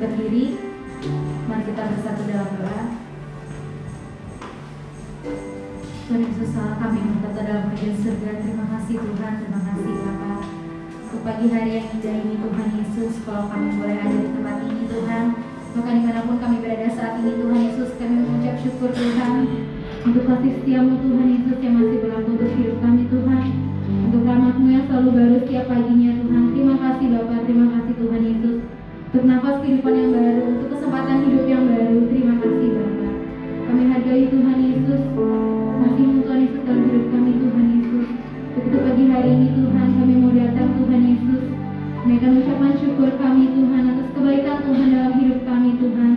berdiri. Mari kita bersatu dalam doa. Tuhan Yesus Allah, kami berkata dalam kerajaan surga, terima kasih Tuhan, terima kasih Bapa. Untuk pagi hari yang indah ini Tuhan Yesus, kalau kami boleh ada di tempat ini Tuhan, maka dimanapun kami berada saat ini Tuhan Yesus, kami mengucap syukur Tuhan untuk kasih setiamu Tuhan Yesus yang masih berlaku untuk hidup kami Tuhan, untuk rahmat-Mu yang selalu baru setiap paginya Tuhan. Terima kasih Bapa, terima kasih Tuhan Yesus untuk nafas kehidupan yang baru, untuk kesempatan hidup yang baru. Terima kasih Bapa. Kami hargai Tuhan Yesus, kasih-Mu Tuhan Yesus dalam hidup kami Tuhan Yesus. Untuk pagi hari ini Tuhan, kami mau datang Tuhan Yesus, menaikkan ucapan syukur kami Tuhan atas kebaikan Tuhan dalam hidup kami Tuhan,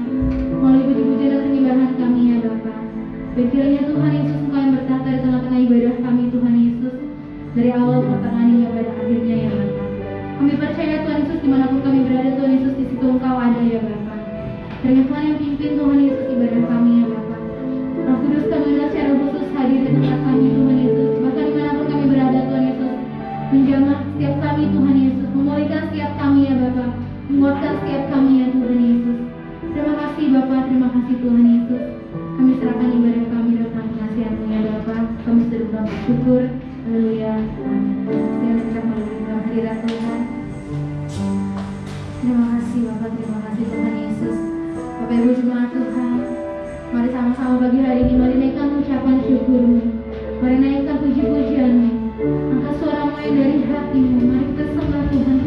melalui puji-pujian dan penyembahan kami ya Bapa. Kiranya Tuhan Yesus Engkau yang bertata di tengah-tengah ibadah kami Tuhan Yesus, dari awal pertengahan hingga pada akhirnya ya Bapa. Kami percaya Tuhan Yesus dimanapun kami berada Tuhan Yesus, di situ Engkau ada ya Bapa. Kiranya Tuhan yang pimpin Tuhan Yesus ibadah kami ya Bapa. Roh Kudus kami undang secara khusus hadir di tengah kami Tuhan Yesus, bahkan dimanapun kami berada Tuhan Yesus, menjamah setiap kami Tuhan Yesus, memulihkan setiap kami ya Bapa, menguatkan setiap kami ya Tuhan Yesus. Terima kasih Bapa, terima kasih Tuhan Yesus. Kami serahkan ibadah kami dalam pengasihan-Mu ya Bapa. Kami sudah bersyukur. Haleluya. Amin. Silakan kita melalui dalam hadirat Tuhan. Terima kasih Bapa, terima kasih Tuhan Yesus. Bapak Ibu jemaat Tuhan, mari sama-sama pagi hari ini mari naikkan ucapan syukur-Mu, mari naikkan puji-pujian-Mu, angkat suara-Mu yang dari hati-Mu. Mari kita sembah Tuhan.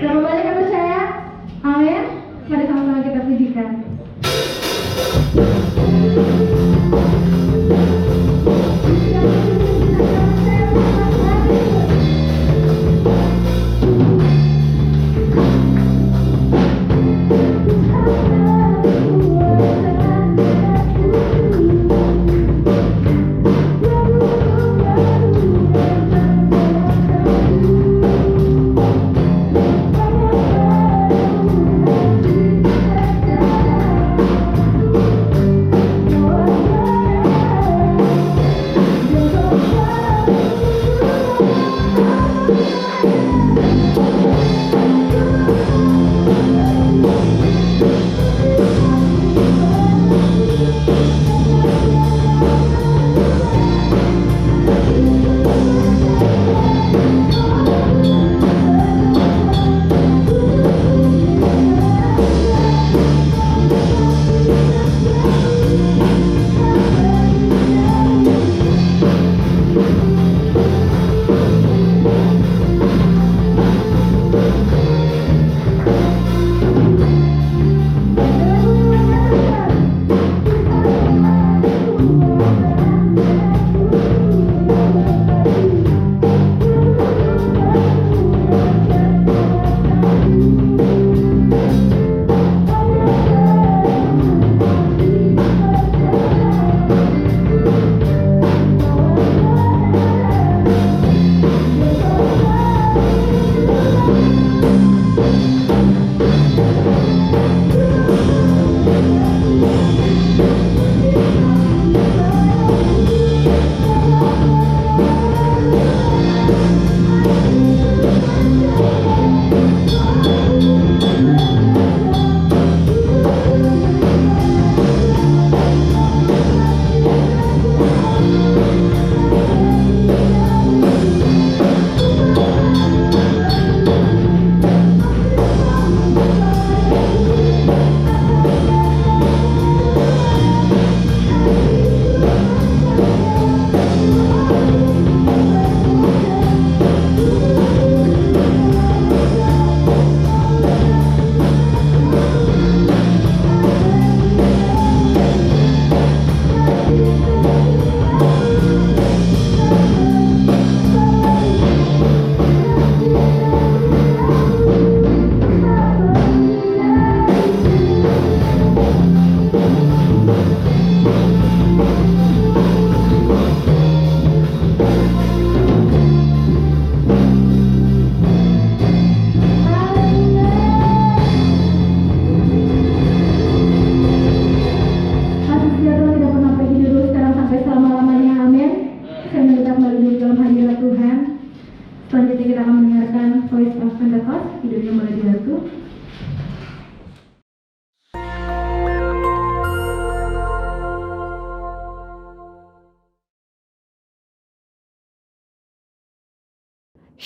Berapa banyak yang percaya? Amin. Mari sama-sama kita pujikan.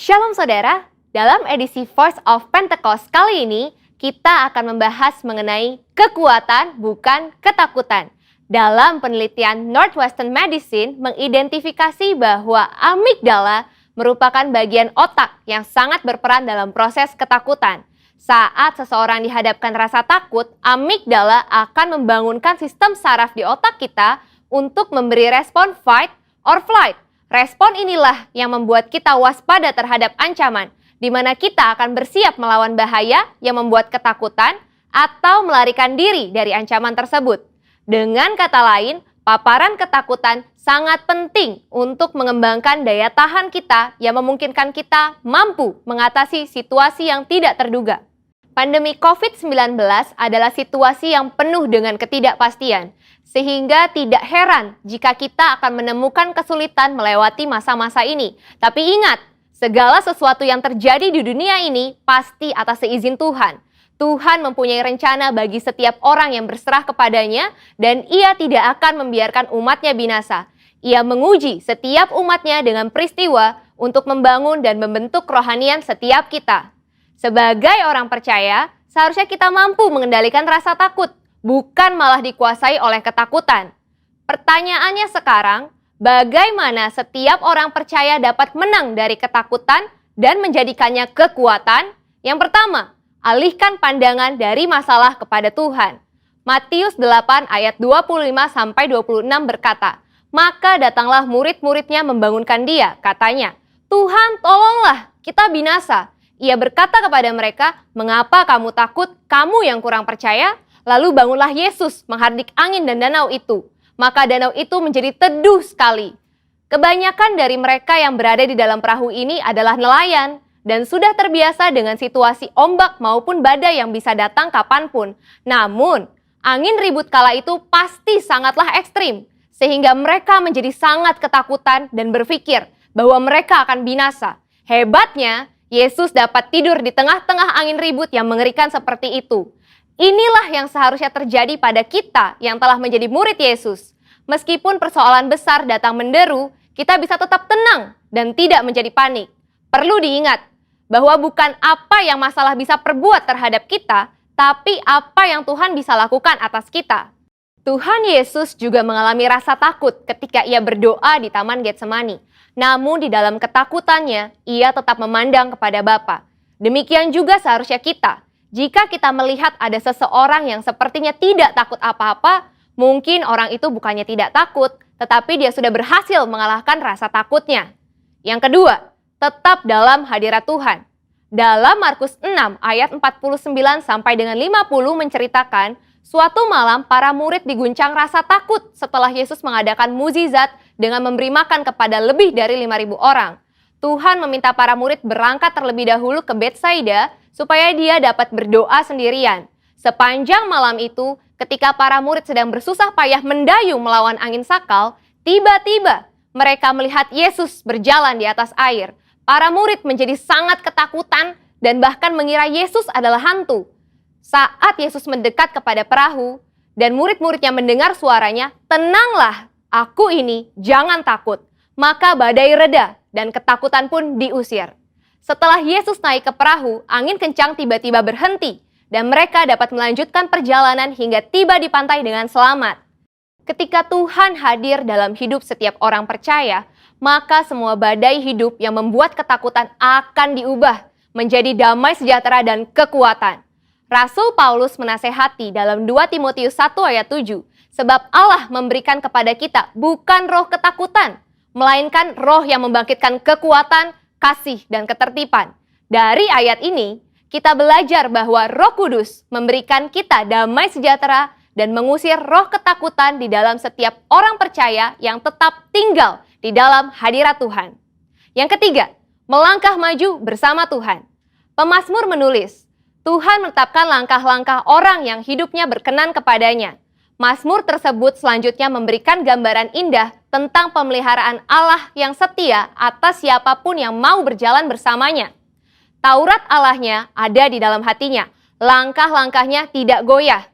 Shalom saudara, dalam edisi Voice of Pentecost kali ini, kita akan membahas mengenai kekuatan bukan ketakutan. Dalam penelitian Northwestern Medicine mengidentifikasi bahwa amigdala merupakan bagian otak yang sangat berperan dalam proses ketakutan. Saat seseorang dihadapkan rasa takut, amigdala akan membangunkan sistem saraf di otak kita untuk memberi respon fight or flight. Respon inilah yang membuat kita waspada terhadap ancaman, di mana kita akan bersiap melawan bahaya yang membuat ketakutan atau melarikan diri dari ancaman tersebut. Dengan kata lain, paparan ketakutan sangat penting untuk mengembangkan daya tahan kita yang memungkinkan kita mampu mengatasi situasi yang tidak terduga. Pandemi COVID-19 adalah situasi yang penuh dengan ketidakpastian, sehingga tidak heran jika kita akan menemukan kesulitan melewati masa-masa ini. Tapi ingat, segala sesuatu yang terjadi di dunia ini pasti atas seizin Tuhan. Tuhan mempunyai rencana bagi setiap orang yang berserah kepadanya, dan Ia tidak akan membiarkan umatnya binasa. Ia menguji setiap umatnya dengan peristiwa untuk membangun dan membentuk kerohanian setiap kita. Sebagai orang percaya, seharusnya kita mampu mengendalikan rasa takut, bukan malah dikuasai oleh ketakutan. Pertanyaannya sekarang, bagaimana setiap orang percaya dapat menang dari ketakutan dan menjadikannya kekuatan? Yang pertama, alihkan pandangan dari masalah kepada Tuhan. Matius 8 ayat 25-26 berkata, "Maka datanglah murid-muridnya membangunkan dia, katanya, 'Tuhan, tolonglah, kita binasa.' Ia berkata kepada mereka, 'Mengapa kamu takut, kamu yang kurang percaya?' Lalu bangunlah Yesus menghardik angin dan danau itu. Maka danau itu menjadi teduh sekali." Kebanyakan dari mereka yang berada di dalam perahu ini adalah nelayan dan sudah terbiasa dengan situasi ombak maupun badai yang bisa datang kapanpun. Namun, angin ribut kala itu pasti sangatlah ekstrim, sehingga mereka menjadi sangat ketakutan dan berpikir bahwa mereka akan binasa. Hebatnya, Yesus dapat tidur di tengah-tengah angin ribut yang mengerikan seperti itu. Inilah yang seharusnya terjadi pada kita yang telah menjadi murid Yesus. Meskipun persoalan besar datang menderu, kita bisa tetap tenang dan tidak menjadi panik. Perlu diingat bahwa bukan apa yang masalah bisa perbuat terhadap kita, tapi apa yang Tuhan bisa lakukan atas kita. Tuhan Yesus juga mengalami rasa takut ketika ia berdoa di Taman Getsemani. Namun di dalam ketakutannya, ia tetap memandang kepada Bapa. Demikian juga seharusnya kita. Jika kita melihat ada seseorang yang sepertinya tidak takut apa-apa, mungkin orang itu bukannya tidak takut, tetapi dia sudah berhasil mengalahkan rasa takutnya. Yang kedua, tetap dalam hadirat Tuhan. Dalam Markus 6 ayat 49 sampai dengan 50 menceritakan, suatu malam para murid diguncang rasa takut setelah Yesus mengadakan mukjizat dengan memberi makan kepada lebih dari 5.000 orang. Tuhan meminta para murid berangkat terlebih dahulu ke Betsaida supaya dia dapat berdoa sendirian. Sepanjang malam itu, ketika para murid sedang bersusah payah mendayung melawan angin sakal, tiba-tiba mereka melihat Yesus berjalan di atas air. Para murid menjadi sangat ketakutan dan bahkan mengira Yesus adalah hantu. Saat Yesus mendekat kepada perahu dan murid-muridnya mendengar suaranya, "Tenanglah, aku ini, jangan takut." Maka badai reda dan ketakutan pun diusir. Setelah Yesus naik ke perahu, angin kencang tiba-tiba berhenti dan mereka dapat melanjutkan perjalanan hingga tiba di pantai dengan selamat. Ketika Tuhan hadir dalam hidup setiap orang percaya, maka semua badai hidup yang membuat ketakutan akan diubah menjadi damai sejahtera dan kekuatan. Rasul Paulus menasehati dalam 2 Timotius 1 ayat 7, "Sebab Allah memberikan kepada kita bukan roh ketakutan, melainkan roh yang membangkitkan kekuatan, kasih, dan ketertiban." Dari ayat ini, kita belajar bahwa Roh Kudus memberikan kita damai sejahtera dan mengusir roh ketakutan di dalam setiap orang percaya yang tetap tinggal di dalam hadirat Tuhan. Yang ketiga, melangkah maju bersama Tuhan. Pemazmur menulis, Tuhan menetapkan langkah-langkah orang yang hidupnya berkenan kepadanya. Mazmur tersebut selanjutnya memberikan gambaran indah tentang pemeliharaan Allah yang setia atas siapapun yang mau berjalan bersamanya. Taurat Allahnya ada di dalam hatinya, langkah-langkahnya tidak goyah.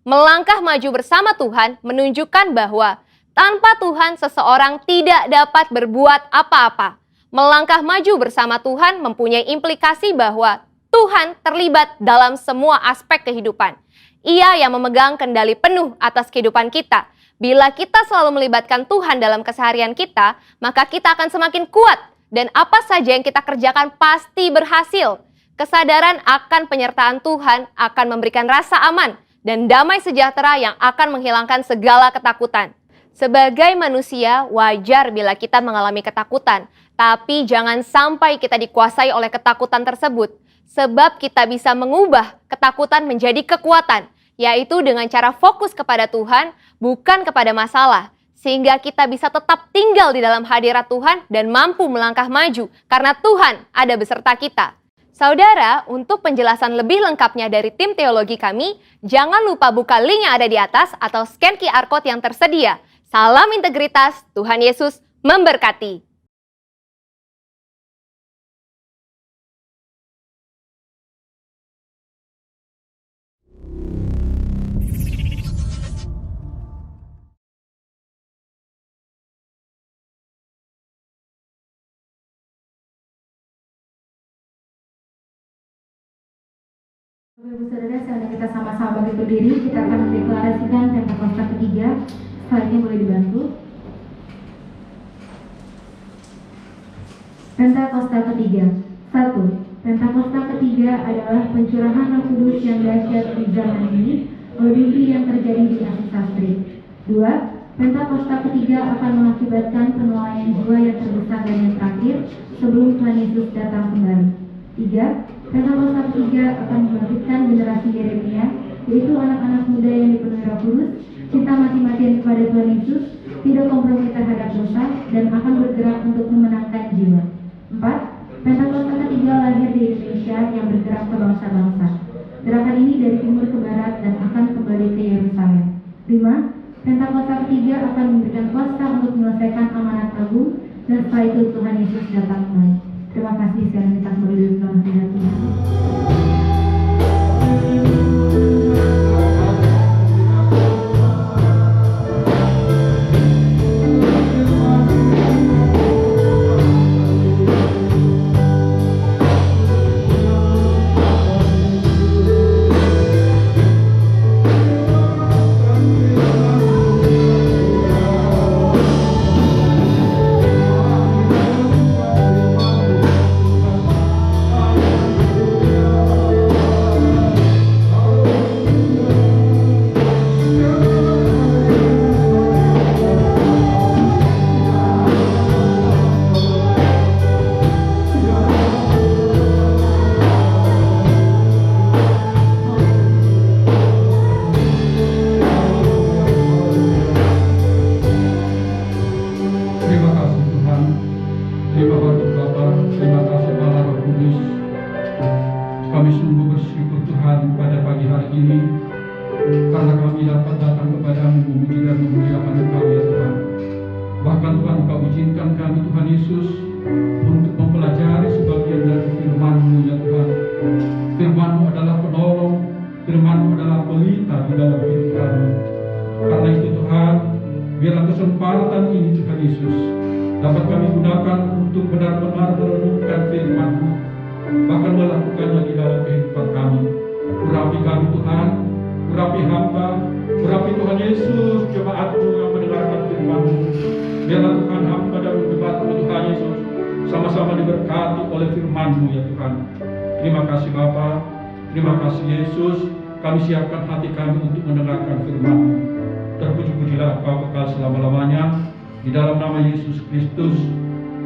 Melangkah maju bersama Tuhan menunjukkan bahwa tanpa Tuhan seseorang tidak dapat berbuat apa-apa. Melangkah maju bersama Tuhan mempunyai implikasi bahwa Tuhan terlibat dalam semua aspek kehidupan. Ia yang memegang kendali penuh atas kehidupan kita. Bila kita selalu melibatkan Tuhan dalam keseharian kita, maka kita akan semakin kuat. Dan apa saja yang kita kerjakan pasti berhasil. Kesadaran akan penyertaan Tuhan akan memberikan rasa aman dan damai sejahtera yang akan menghilangkan segala ketakutan. Sebagai manusia, wajar bila kita mengalami ketakutan, tapi jangan sampai kita dikuasai oleh ketakutan tersebut, sebab kita bisa mengubah ketakutan menjadi kekuatan, yaitu dengan cara fokus kepada Tuhan, bukan kepada masalah. Sehingga kita bisa tetap tinggal di dalam hadirat Tuhan dan mampu melangkah maju karena Tuhan ada beserta kita. Saudara, untuk penjelasan lebih lengkapnya dari tim teologi kami, jangan lupa buka link yang ada di atas atau scan QR Code yang tersedia. Salam integritas, Tuhan Yesus memberkati. Bapak Ibu Saudara, sekarang kita sama-sama bangkit berdiri, kita akan mendeklarasikan Pentakosta ketiga. Selanjutnya boleh dibantu. Pentakosta ketiga. 1. Pentakosta ketiga adalah pencurahan Roh Kudus yang dahsyat di zaman ini, melebihi yang terjadi di akhir sastri. 2. Pentakosta ketiga akan mengakibatkan penuaian jiwa yang terbesar dan yang terakhir sebelum Tuhan Yesus datang kembali. 3. Pentakosta ketiga akan membangkitkan generasi Yeremia, yaitu anak-anak muda yang dipenuhi Roh Kudus, cinta mati-matian kepada Tuhan Yesus, tidak kompromi terhadap dosa, dan akan bergerak untuk memenangkan jiwa. 4. Pentakosta ketiga lahir di Indonesia yang bergerak ke bangsa-bangsa. Gerakan ini dari timur ke barat dan akan kembali ke Yerusalem. 5. Pentakosta ketiga akan memberikan kuasa untuk menyelesaikan amanat agung, dan setelah itu Tuhan Yesus datang kembali. Terima kasih, sekarang kita kembali dalam hadirat Tuhan. Terima kasih Bapa, terima kasih Yesus. Kami siapkan hati kami untuk mendengarkan firman-Mu. Terpuji-pujilah Engkau kekal selama-lamanya. Di dalam nama Yesus Kristus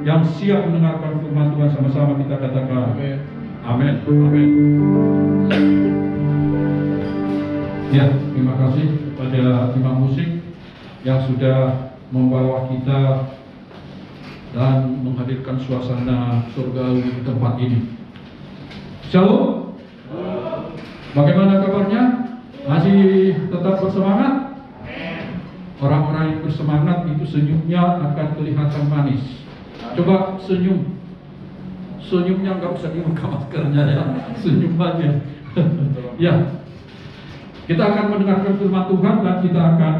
yang siap mendengarkan firman Tuhan, sama-sama kita katakan amin. Amin. Ya, terima kasih kepada imam musik yang sudah membawa kita dan menghadirkan suasana surgawi di tempat ini. Shalom. Bagaimana kabarnya? Masih tetap bersemangat? Orang-orang yang bersemangat itu senyumnya akan kelihatan manis. Coba senyum. Senyumnya nggak usah dibuka maskernya ya. Senyum aja. Ya. Kita akan mendengarkan firman Tuhan dan kita akan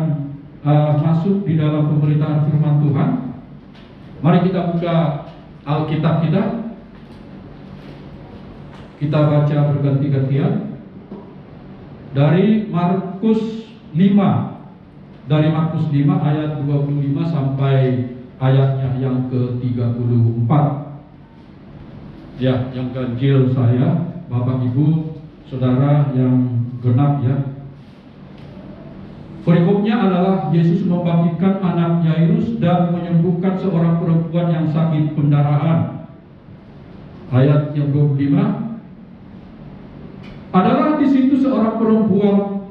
masuk di dalam pemberitaan firman Tuhan. Mari kita buka Alkitab kita. Kita baca berganti-gantian dari Markus 5. Dari Markus 5 ayat 25 sampai ayatnya yang ke-34. Ya, yang ganjil saya, Bapak Ibu, Saudara yang genap ya. Perikopnya adalah Yesus membangkitkan anak Yairus dan menyembuhkan seorang perempuan yang sakit pendarahan. Ayat yang 25. Adalah di situ seorang perempuan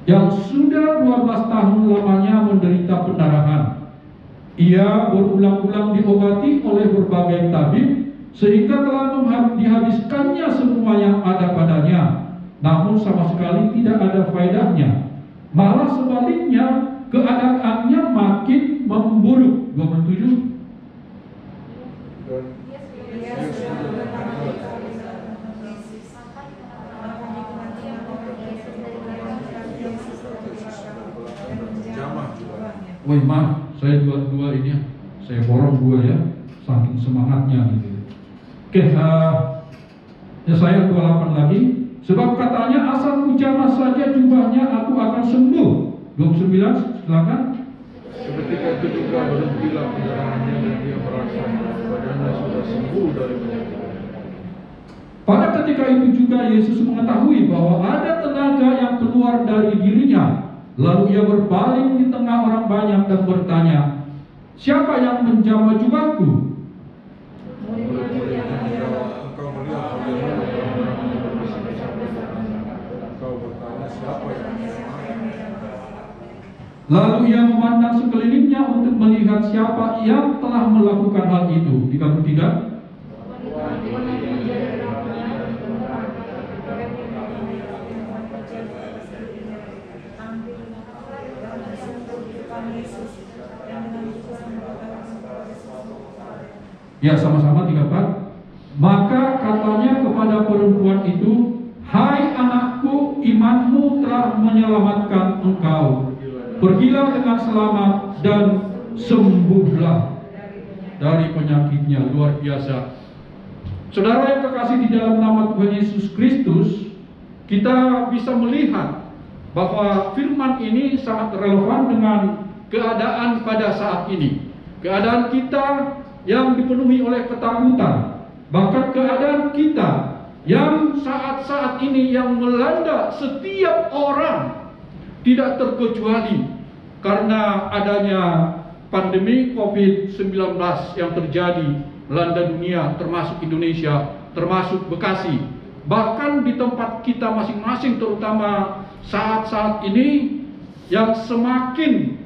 yang sudah 12 tahun lamanya menderita pendarahan. Ia berulang-ulang diobati oleh berbagai tabib sehingga telah dihabiskannya semua yang ada padanya, namun sama sekali tidak ada faedahnya. Malah sebaliknya, keadaannya makin memburuk. 27. Woi maaf, saya dua ini ya. Saya borong dua ya, saking semangatnya gitu. Oke, ya saya 28 lagi. Sebab katanya asal jamah saja jubahnya aku akan sembuh. 29, silakan. Ketika itu juga berhentilah pendarahannya dan dia merasa badannya sudah sembuh dari penyakitnya. Pada ketika itu juga Yesus mengetahui bahwa ada tenaga yang keluar dari dirinya. Lalu ia berpaling di tengah orang banyak dan bertanya, "Siapa yang menjamah jubahku?" Engkau melihat bagaimana engkau bertanya siapa yang Lalu ia memandang sekelilingnya untuk melihat siapa yang telah melakukan hal itu. 33. Ya, sama-sama 34. Maka katanya kepada perempuan itu, "Hai anakku, imanmu telah menyelamatkan engkau. Pergilah dengan selamat dan sembuhlah dari penyakitnya." Luar biasa. Saudara yang kekasih di dalam nama Tuhan Yesus Kristus, kita bisa melihat bahwa firman ini sangat relevan dengan keadaan pada saat ini. Keadaan kita yang dipenuhi oleh ketakutan, bahkan keadaan kita yang saat-saat ini yang melanda setiap orang, tidak terkecuali karena adanya pandemi COVID-19 yang terjadi melanda dunia, termasuk Indonesia, termasuk Bekasi. Bahkan di tempat kita masing-masing, terutama saat-saat ini yang semakin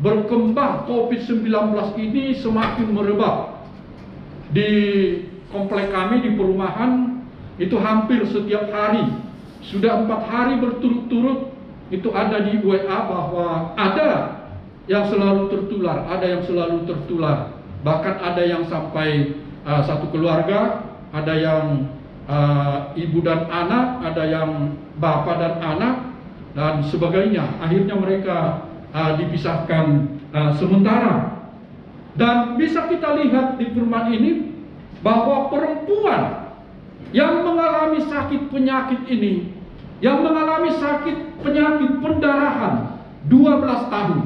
berkembang COVID-19 ini semakin merebak. Di komplek kami di perumahan itu hampir setiap hari, sudah 4 hari berturut-turut itu ada di WA bahwa ada yang selalu tertular, ada yang selalu tertular. Bahkan ada yang sampai satu keluarga, ada yang ibu dan anak, ada yang bapak dan anak, dan sebagainya. Akhirnya mereka dipisahkan sementara. Dan bisa kita lihat di firman ini bahwa perempuan yang mengalami sakit penyakit ini, yang mengalami sakit penyakit pendarahan 12 tahun.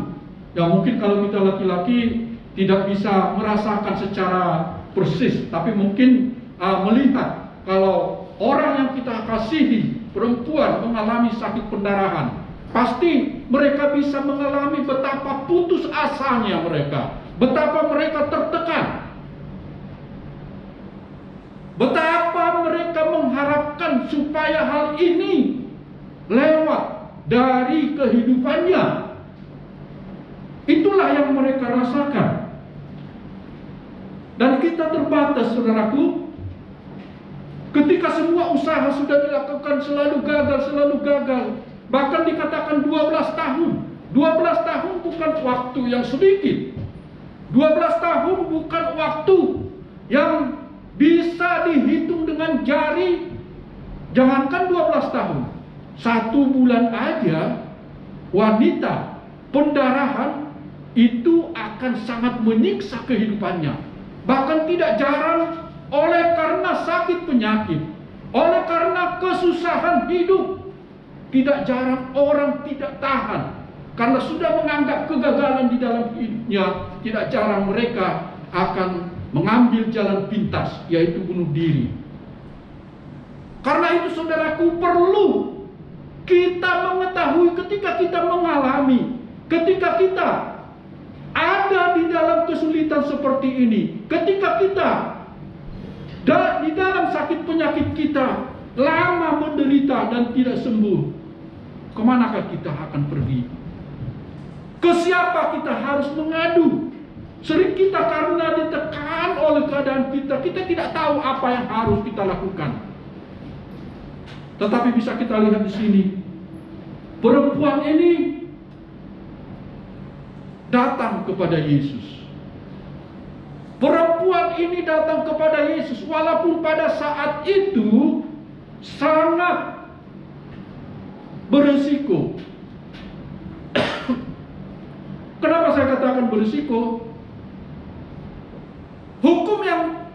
Ya mungkin kalau kita laki-laki tidak bisa merasakan secara persis, tapi mungkin melihat kalau orang yang kita kasihi, perempuan mengalami sakit pendarahan, pasti mereka bisa mengalami betapa putus asanya mereka, betapa mereka tertekan, betapa mereka mengharapkan supaya hal ini lewat dari kehidupannya. Itulah yang mereka rasakan. Dan kita terbatas, saudaraku. Ketika semua usaha sudah dilakukan selalu gagal. Bahkan dikatakan 12 tahun. 12 tahun bukan waktu yang sedikit. 12 tahun bukan waktu yang bisa dihitung dengan jari. Jangankan 12 tahun. 1 bulan aja wanita pendarahan itu akan sangat menyiksa kehidupannya. Bahkan tidak jarang oleh karena sakit penyakit, oleh karena kesusahan hidup, tidak jarang orang tidak tahan karena sudah menganggap kegagalan di dalam hidupnya. Tidak jarang mereka akan mengambil jalan pintas, yaitu bunuh diri. Karena itu saudaraku, perlu kita mengetahui ketika kita mengalami, ketika kita ada di dalam kesulitan seperti ini, ketika kita di dalam sakit penyakit kita lama menderita dan tidak sembuh, kemanakah kita akan pergi? Ke siapa kita harus mengadu? Sering kita karena ditekan oleh keadaan kita tidak tahu apa yang harus kita lakukan. Tetapi bisa kita lihat di sini, perempuan ini datang kepada Yesus. Perempuan ini datang kepada Yesus walaupun pada saat itu sangat berisiko. Kenapa saya katakan berisiko? Hukum yang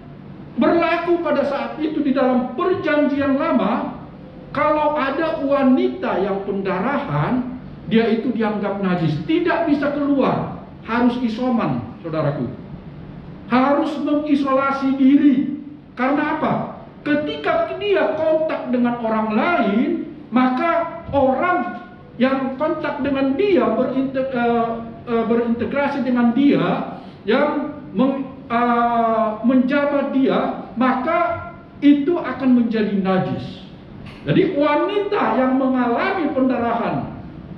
berlaku pada saat itu di dalam perjanjian lama, kalau ada wanita yang pendarahan, dia itu dianggap najis, tidak bisa keluar, harus isoman, saudaraku. Harus mengisolasi diri. Karena apa? ketika dia kontak dengan orang lain, maka orang yang kontak dengan dia berintegrasi dengan dia, yang menjabat dia, maka itu akan menjadi najis. Jadi wanita yang mengalami pendarahan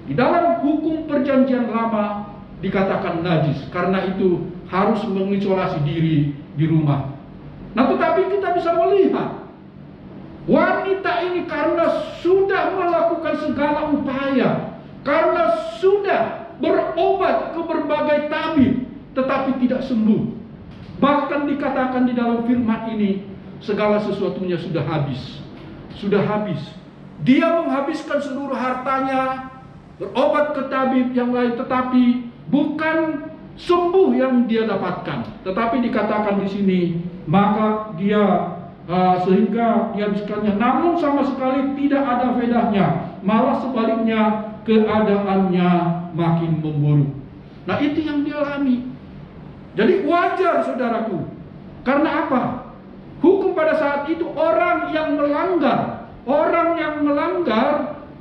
di dalam hukum perjanjian lama dikatakan najis, karena itu harus mengisolasi diri di rumah. Nah, tetapi kita bisa melihat wanita ini karena sudah melakukan segala upaya, karena sudah berobat ke berbagai tabib, tetapi tidak sembuh. Bahkan dikatakan di dalam firman ini, segala sesuatunya sudah habis. Sudah habis. Dia menghabiskan seluruh hartanya, berobat ke tabib yang lain, tetapi bukan sembuh yang dia dapatkan. Tetapi dikatakan di sini, maka dia sehingga dihabiskannya, namun sama sekali tidak ada bedanya, malah sebaliknya keadaannya makin memburuk. Nah, itu yang dia alami. Jadi wajar, saudaraku. Karena apa? Hukum pada saat itu orang yang melanggar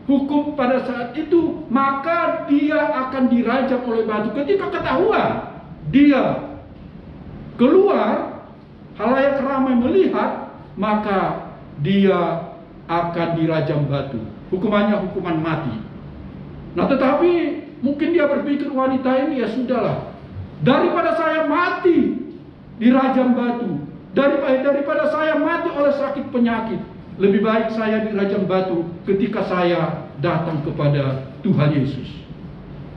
hukum pada saat itu, maka dia akan dirajam oleh batu. Ketika ketahuan dia keluar, halayak ramai melihat, maka dia akan dirajam batu. Hukumannya hukuman mati. Nah, tetapi mungkin dia berpikir, wanita ini, ya sudahlah, daripada saya mati dirajam batu, daripada saya mati oleh sakit penyakit, lebih baik saya dirajam batu ketika saya datang kepada Tuhan Yesus.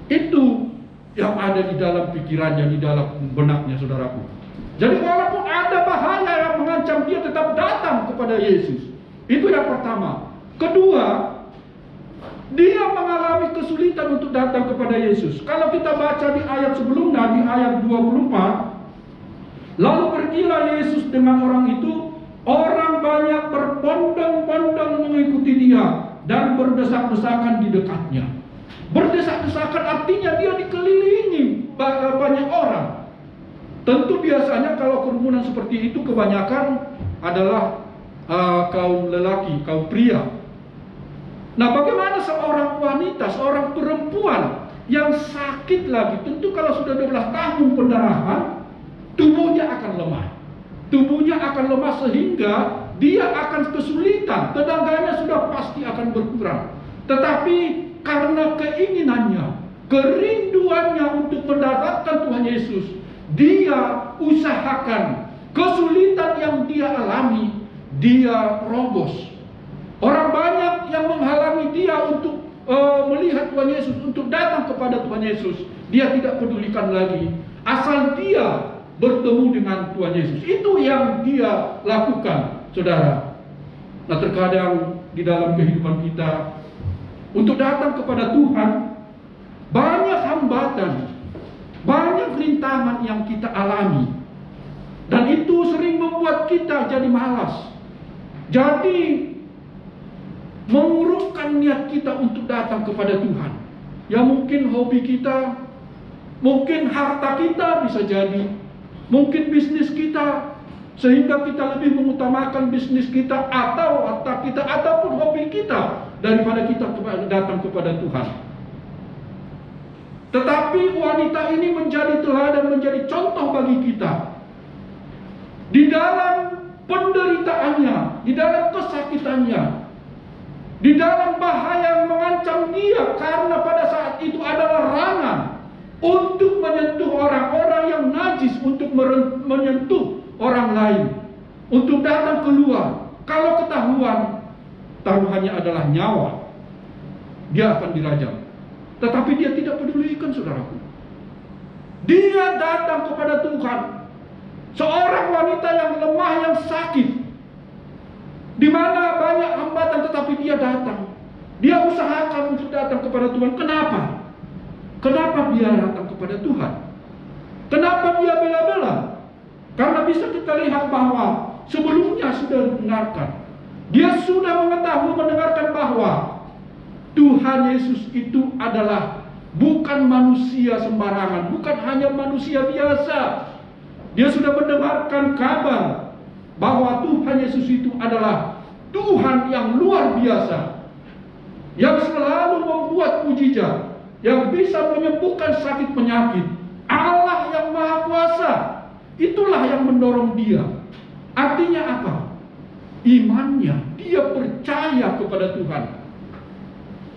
Itu yang ada di dalam pikirannya, di dalam benaknya, saudaraku. Jadi walaupun ada bahaya yang mengancam, dia tetap datang kepada Yesus. Itu yang pertama. Kedua, dia mengalami kesulitan untuk datang kepada Yesus. Kalau kita baca di ayat sebelumnya, di ayat 24, lalu pergilah Yesus dengan orang itu, orang banyak berbondong-bondong mengikuti dia dan berdesak-desakan di dekatnya. Berdesak-desakan artinya dia dikelilingi banyak orang. Tentu biasanya kalau kerumunan seperti itu kebanyakan adalah kaum lelaki, kaum pria. Nah, bagaimana seorang wanita, seorang perempuan yang sakit lagi, tentu kalau sudah 12 tahun pendarahan, tubuhnya akan lemah. Tubuhnya akan lemah sehingga dia akan kesulitan, tenaganya sudah pasti akan berkurang. Tetapi karena keinginannya, kerinduannya untuk mendapatkan Tuhan Yesus, dia usahakan kesulitan yang dia alami, dia robos. Orang banyak yang menghalangi dia untuk melihat Tuhan Yesus, untuk datang kepada Tuhan Yesus. Dia tidak pedulikan lagi, asal dia bertemu dengan Tuhan Yesus. Itu yang dia lakukan, saudara. Nah, terkadang di dalam kehidupan kita, untuk datang kepada Tuhan, banyak hambatan, banyak rintangan yang kita alami. Dan itu sering membuat kita jadi malas. Jadi mengurungkan niat kita untuk datang kepada Tuhan. Ya, mungkin hobi kita, mungkin harta kita bisa jadi, mungkin bisnis kita, sehingga kita lebih mengutamakan bisnis kita atau harta kita ataupun hobi kita daripada kita datang kepada Tuhan. Tetapi wanita ini menjadi teladan, menjadi contoh bagi kita. Di dalam penderitaannya, di dalam kesakitannya, di dalam bahaya yang mengancam dia, karena pada saat itu ada larangan untuk menyentuh orang-orang yang najis, untuk menyentuh orang lain, untuk datang keluar. Kalau ketahuan, taruhannya adalah nyawa, dia akan dirajam. Tetapi dia tidak pedulikan, saudaraku. Dia datang kepada Tuhan. Seorang wanita yang lemah, yang sakit, di mana banyak hambatan, tetapi dia datang. Dia usahakan untuk datang kepada Tuhan. Kenapa? Kenapa dia datang kepada Tuhan? Kenapa dia bela-bela? Karena bisa kita lihat bahwa sebelumnya sudah didengarkan. Dia sudah mendengarkan bahwa Tuhan Yesus itu adalah bukan manusia sembarangan, bukan hanya manusia biasa. Dia sudah mendengarkan kabar bahwa Tuhan Yesus itu adalah Tuhan yang luar biasa, yang selalu membuat mujizat, yang bisa menyembuhkan sakit penyakit, Allah yang Maha Kuasa. Itulah yang mendorong dia. Artinya apa? Imannya, dia percaya kepada Tuhan.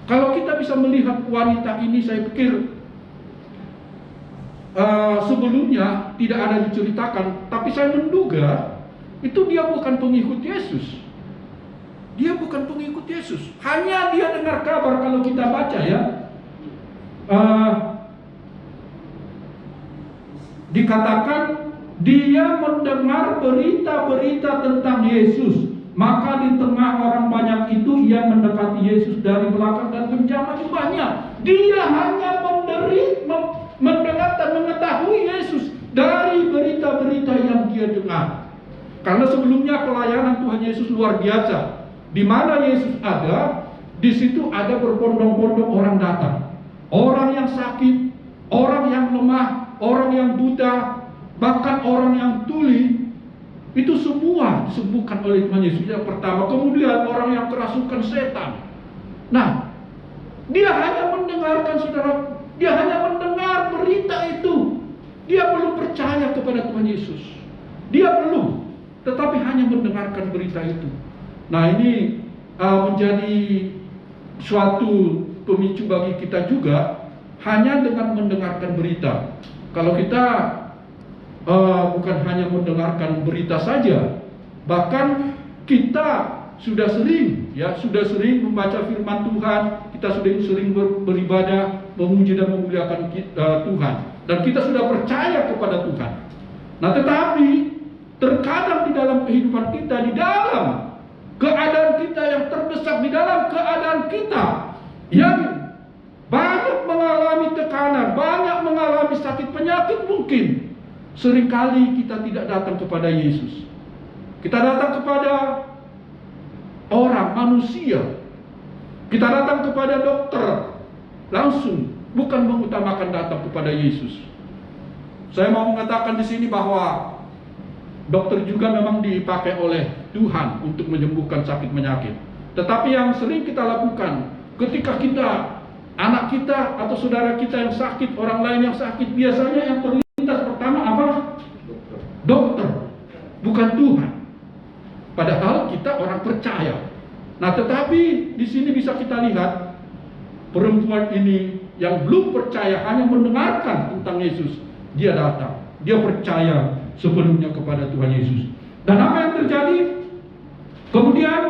Kalau kita bisa melihat wanita ini, saya pikir sebelumnya tidak ada diceritakan, tapi saya menduga itu dia bukan pengikut Yesus. Dia bukan pengikut Yesus. Hanya dia dengar kabar, kalau kita baca ya, dikatakan dia mendengar berita-berita tentang Yesus. Maka di tengah orang banyak itu ia mendekati Yesus dari belakang dan menjamah jubahnya. Dia hanya mendengar dan mengetahui Yesus dari berita-berita yang dia dengar. Karena sebelumnya pelayanan Tuhan Yesus luar biasa. Di mana Yesus ada, di situ ada berbondong-bondong orang datang. Orang yang sakit, orang yang lemah, orang yang buta, bahkan orang yang tuli. Itu semua disembuhkan oleh Tuhan Yesus yang pertama. Kemudian orang yang kerasukan setan. Nah, dia hanya mendengarkan, saudara, dia hanya mendengar berita itu. Dia belum percaya kepada Tuhan Yesus. Dia belum, tetapi hanya mendengarkan berita itu. Nah, ini menjadi suatu pemicu bagi kita juga, hanya dengan mendengarkan berita. Kalau kita bukan hanya mendengarkan berita saja, bahkan kita sudah sering membaca firman Tuhan, kita sudah sering beribadah, memuji dan memuliakan Tuhan, dan kita sudah percaya kepada Tuhan. Nah, tetapi terkadang di dalam kehidupan kita, di dalam keadaan kita yang terdesak, di dalam keadaan kita yang banyak mengalami tekanan, banyak mengalami sakit penyakit mungkin, seringkali kita tidak datang kepada Yesus. Kita datang kepada orang, manusia. Kita datang kepada dokter langsung, bukan mengutamakan datang kepada Yesus. Saya mau mengatakan di sini bahwa dokter juga memang dipakai oleh Tuhan untuk menyembuhkan sakit penyakit. Tetapi yang sering kita lakukan ketika kita, anak kita atau saudara kita yang sakit, orang lain yang sakit, biasanya yang terlintas pertama apa? Dokter, bukan Tuhan. Padahal kita orang percaya. Nah, tetapi di sini bisa kita lihat perempuan ini yang belum percaya, hanya mendengarkan tentang Yesus. Dia datang, dia percaya sebelumnya kepada Tuhan Yesus. Dan apa yang terjadi? Kemudian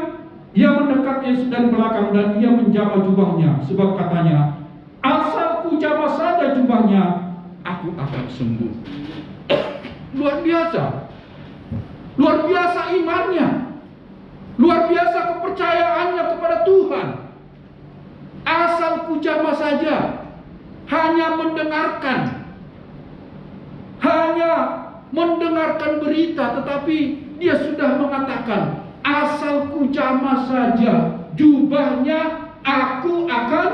ia mendekat Yesus dari belakang dan ia menjamah jubahnya, sebab katanya, asal ku jamah saja jubahnya, aku akan sembuh. Luar biasa. Luar biasa imannya. Luar biasa kepercayaannya kepada Tuhan. Asal ku jamah saja. Hanya mendengarkan. Hanya mendengarkan berita, tetapi dia sudah mengatakan, asal ku jamah saja jubahnya, aku akan.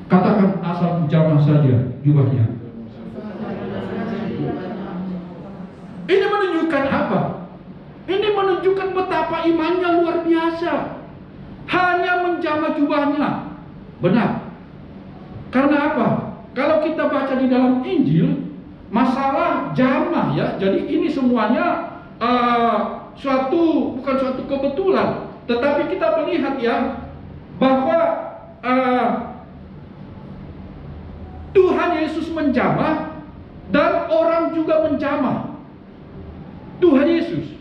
Katakan, asal ku jamah saja jubahnya. Ini menunjukkan apa? Ini menunjukkan betapa imannya luar biasa. Hanya menjamah jubahnya. Benar. Karena apa? Kalau kita baca di dalam Injil, masalah jamah ya. Jadi ini semuanya bukan suatu kebetulan. Tetapi kita melihat ya, bahwa Tuhan Yesus menjamah dan orang juga menjamah Tuhan Yesus.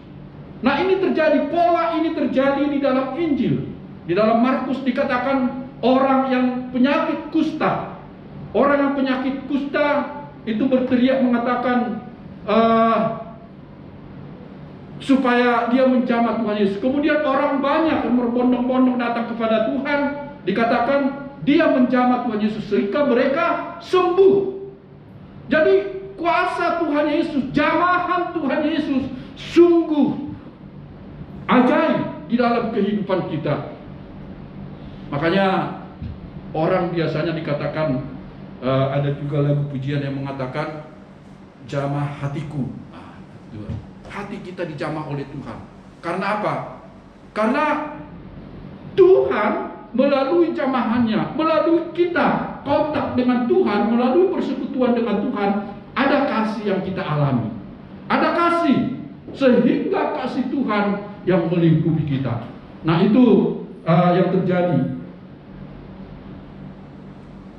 Nah, ini terjadi, pola ini terjadi di dalam Injil. Di dalam Markus dikatakan orang yang penyakit kusta. Orang yang penyakit kusta itu berteriak mengatakan supaya dia menjamah Tuhan Yesus. Kemudian orang banyak yang berbondong-bondong datang kepada Tuhan. Dikatakan dia menjamah Tuhan Yesus sehingga mereka sembuh. Jadi kuasa Tuhan Yesus, jamahan Tuhan Yesus sungguh ajaib di dalam kehidupan kita. Makanya orang biasanya dikatakan, ada juga lagu pujian yang mengatakan jamah hatiku. hati kita dijamah oleh Tuhan. Karena apa? Karena Tuhan melalui jamahannya, melalui kita kontak dengan Tuhan, melalui persekutuan dengan Tuhan, ada kasih yang kita alami. Ada kasih, sehingga kasih Tuhan yang melingkupi kita. Nah, itu yang terjadi.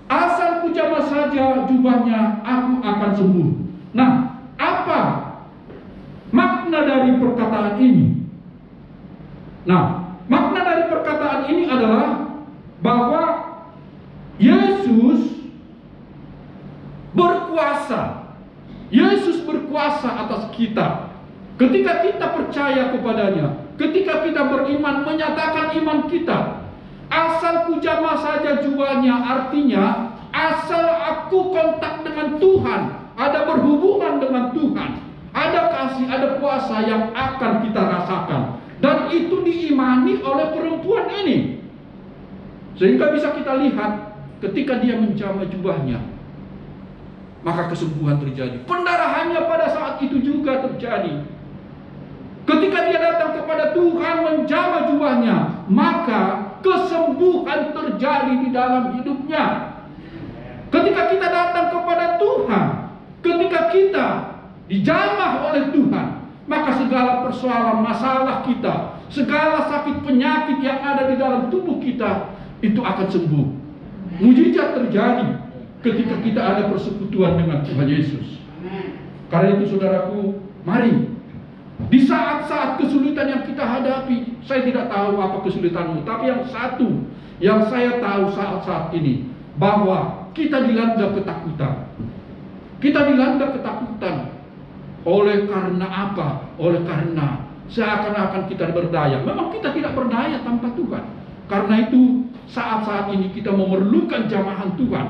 Asal ku jamah saja jubahnya, aku akan sembuh. Nah, apa makna dari perkataan ini? Nah, makna dari perkataan ini adalah bahwa Yesus berkuasa. Yesus berkuasa atas kita. Ketika kita percaya kepadanya, ketika kita beriman, menyatakan iman kita, asal ku jamah saja jubahnya, artinya asal aku kontak dengan Tuhan, ada berhubungan dengan Tuhan, ada kasih, ada kuasa yang akan kita rasakan. Dan itu diimani oleh perempuan ini. Sehingga bisa kita lihat ketika dia menjamah jubahnya, maka kesembuhan terjadi. Pendarahannya pada saat itu juga terjadi. Ketika dia datang kepada Tuhan menjamah jubahnya, maka kesembuhan terjadi di dalam hidupnya. Ketika kita datang kepada Tuhan, ketika kita dijamah oleh Tuhan, maka segala persoalan masalah kita, segala sakit penyakit yang ada di dalam tubuh kita, itu akan sembuh. Mujizat terjadi ketika kita ada persekutuan dengan Tuhan Yesus. Karena itu saudaraku, mari di saat-saat kesulitan yang kita hadapi, saya tidak tahu apa kesulitanmu, tapi yang satu yang saya tahu saat-saat ini, bahwa kita dilanda ketakutan. Kita dilanda ketakutan. Oleh karena apa? Oleh karena seakan-akan kita berdaya. Memang kita tidak berdaya tanpa Tuhan. Karena itu saat-saat ini kita memerlukan jamahan Tuhan.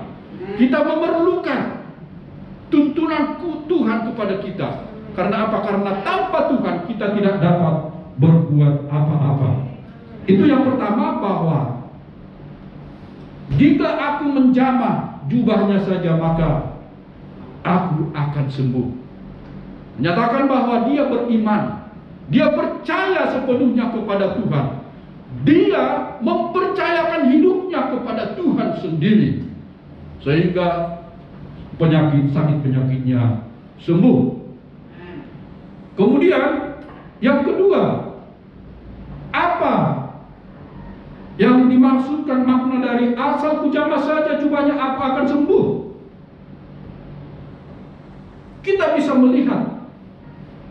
Kita memerlukan tuntunan Tuhan kepada kita. Karena apa? Karena tanpa Tuhan kita tidak dapat berbuat apa-apa. Itu yang pertama, bahwa jika aku menjamah jubahnya saja, maka aku akan sembuh. Menyatakan bahwa dia beriman, dia percaya sepenuhnya kepada Tuhan, dia mempercayakan hidupnya kepada Tuhan sendiri, sehingga sakit penyakitnya sembuh. Kemudian yang kedua, apa yang dimaksudkan makna dari asal ku jamah saja jubahnya aku akan sembuh? Kita bisa melihat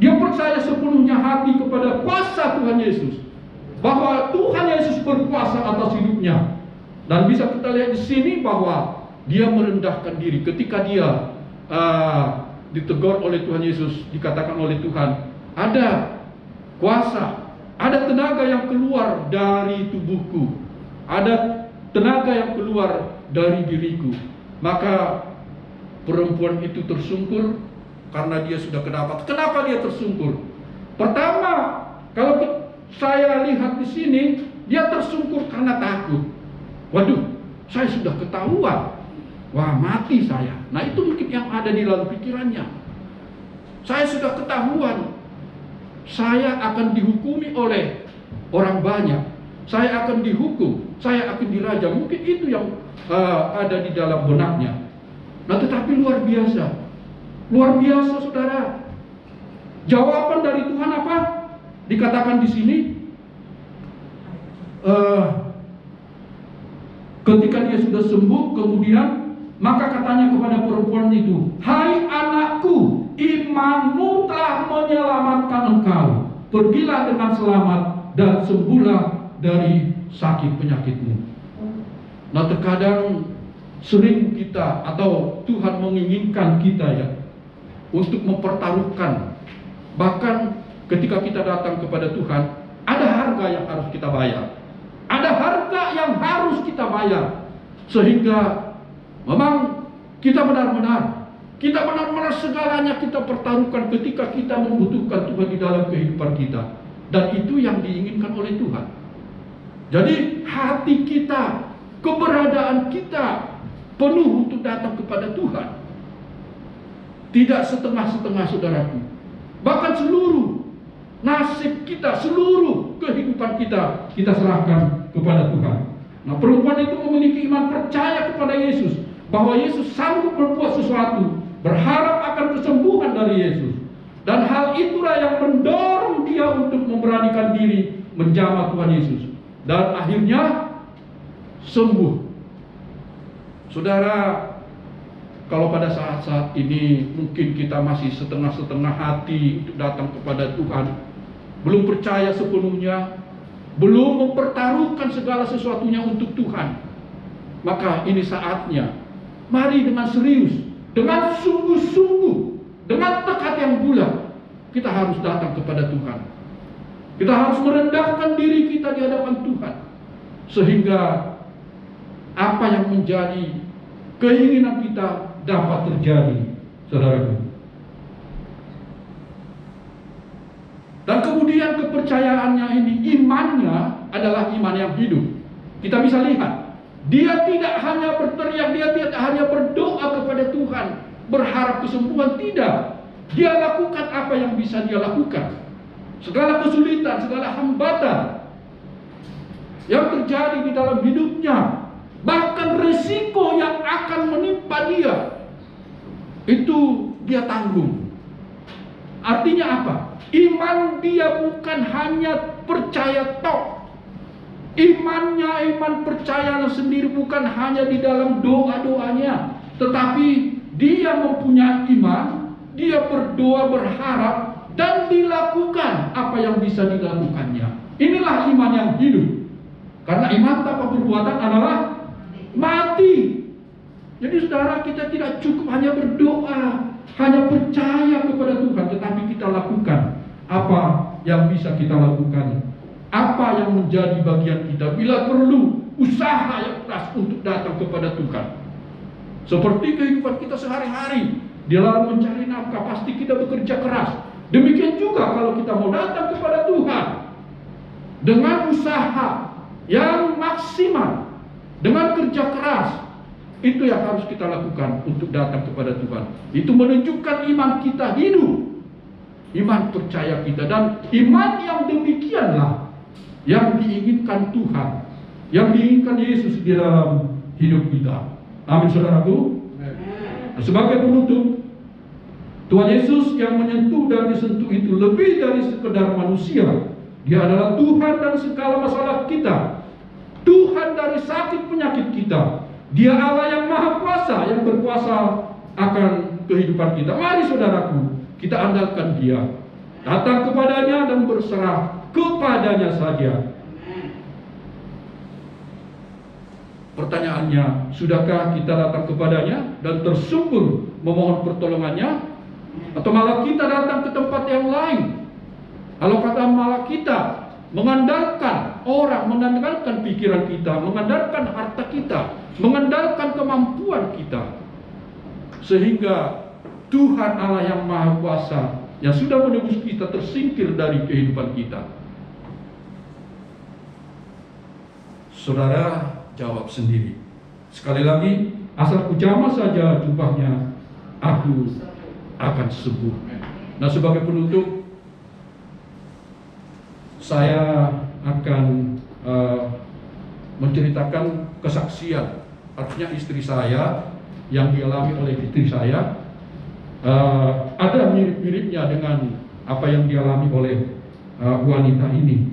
dia percaya sepenuhnya hati kepada kuasa Tuhan Yesus, bahwa Tuhan Yesus berkuasa atas hidupnya. Dan bisa kita lihat di sini bahwa dia merendahkan diri ketika dia ditegur oleh Tuhan Yesus, dikatakan oleh Tuhan, ada kuasa, ada tenaga yang keluar dari tubuhku, ada tenaga yang keluar dari diriku. Maka perempuan itu tersungkur karena dia sudah kedapat. Kenapa dia tersungkur? Pertama, kalau saya lihat di sini, dia tersungkur karena takut. Waduh, saya sudah ketahuan. Wah, mati saya. Nah, itu mungkin yang ada di dalam pikirannya. Saya sudah ketahuan, saya akan dihukumi oleh orang banyak. Saya akan dihukum, saya akan dirajam. Mungkin itu yang ada di dalam benaknya. Nah, tetapi luar biasa. Luar biasa, saudara. Jawaban dari Tuhan apa? Dikatakan di sini, ketika dia sudah sembuh, kemudian maka katanya kepada perempuan itu, hai anakku, imanmu telah menyelamatkan engkau. Pergilah dengan selamat dan sembuhlah dari sakit penyakitmu. Nah, terkadang sering kita atau Tuhan menginginkan kita ya untuk mempertaruhkan. Bahkan ketika kita datang kepada Tuhan, ada harga yang harus kita bayar. Ada harga yang harus kita bayar. Sehingga memang kita benar-benar segalanya kita pertaruhkan ketika kita membutuhkan Tuhan di dalam kehidupan kita. Dan itu yang diinginkan oleh Tuhan. Jadi hati kita, keberadaan kita penuh untuk datang kepada Tuhan. Tidak setengah-setengah, saudaraku. Bahkan seluruh nasib kita, seluruh kehidupan kita serahkan kepada Tuhan. Nah, perempuan itu memiliki iman percaya kepada Yesus, bahwa Yesus sanggup berbuat sesuatu, berharap akan kesembuhan dari Yesus. Dan hal itulah yang mendorong dia untuk memberanikan diri menjamah Tuhan Yesus. Dan akhirnya sembuh. Saudara, kalau pada saat-saat ini mungkin kita masih setengah-setengah hati untuk datang kepada Tuhan, belum percaya sepenuhnya, belum mempertaruhkan segala sesuatunya untuk Tuhan, maka ini saatnya, mari dengan serius, dengan sungguh-sungguh, dengan tekad yang bulat, kita harus datang kepada Tuhan. Kita harus merendahkan diri kita di hadapan Tuhan, sehingga apa yang menjadi keinginan kita dapat terjadi, saudaraku. Dan kemudian kepercayaannya ini, imannya adalah iman yang hidup. Kita bisa lihat, dia tidak hanya berteriak, dia tidak hanya berdoa kepada Tuhan, berharap kesembuhan, tidak. Dia lakukan apa yang bisa dia lakukan. Segala kesulitan, segala hambatan yang terjadi di dalam hidupnya, bahkan risiko yang akan menimpa dia, itu dia tanggung. Artinya apa? Iman dia bukan hanya percaya tok. Imannya, iman percayanya sendiri bukan hanya di dalam doa-doanya, tetapi dia mempunyai iman, dia berdoa, berharap, dan dilakukan apa yang bisa dilakukannya. Inilah iman yang hidup. Karena iman tanpa perbuatan adalah mati. Jadi saudara, kita tidak cukup hanya berdoa, hanya percaya kepada Tuhan, tetapi kita lakukan apa yang bisa kita lakukan, apa yang menjadi bagian kita. Bila perlu, usaha yang keras untuk datang kepada Tuhan. Seperti kehidupan kita sehari-hari, di dalam mencari nafkah pasti kita bekerja keras. Demikian juga kalau kita mau datang kepada Tuhan dengan usaha yang maksimal, dengan kerja keras, itu yang harus kita lakukan untuk datang kepada Tuhan. Itu menunjukkan iman kita hidup, iman percaya kita, dan iman yang demikianlah yang diinginkan Tuhan, yang diinginkan Yesus di dalam hidup kita. Amin, saudaraku. Sebagai penutup, Tuhan Yesus yang menyentuh dan disentuh itu lebih dari sekedar manusia. Dia adalah Tuhan dan segala masalah kita, Tuhan dari sakit penyakit kita. Dia Allah yang maha kuasa, yang berkuasa akan kehidupan kita. Mari saudaraku, kita andalkan Dia, datang kepadanya dan berserah kepadanya saja. Pertanyaannya, sudahkah kita datang kepadanya dan tersungkur memohon pertolongannya? Atau malah kita datang ke tempat yang lain? Kalau kata malah kita mengandalkan orang, mengandalkan pikiran kita, mengandalkan harta kita, mengandalkan kemampuan kita, sehingga Tuhan Allah yang maha kuasa yang sudah menebus kita tersingkir dari kehidupan kita. Saudara jawab sendiri. Sekali lagi, asal ku jamah saja jubahnya, aku akan sembuh. Nah, sebagai penutup, saya akan menceritakan kesaksian. Artinya istri saya, yang dialami oleh istri saya, ada mirip-miripnya dengan apa yang dialami oleh wanita ini.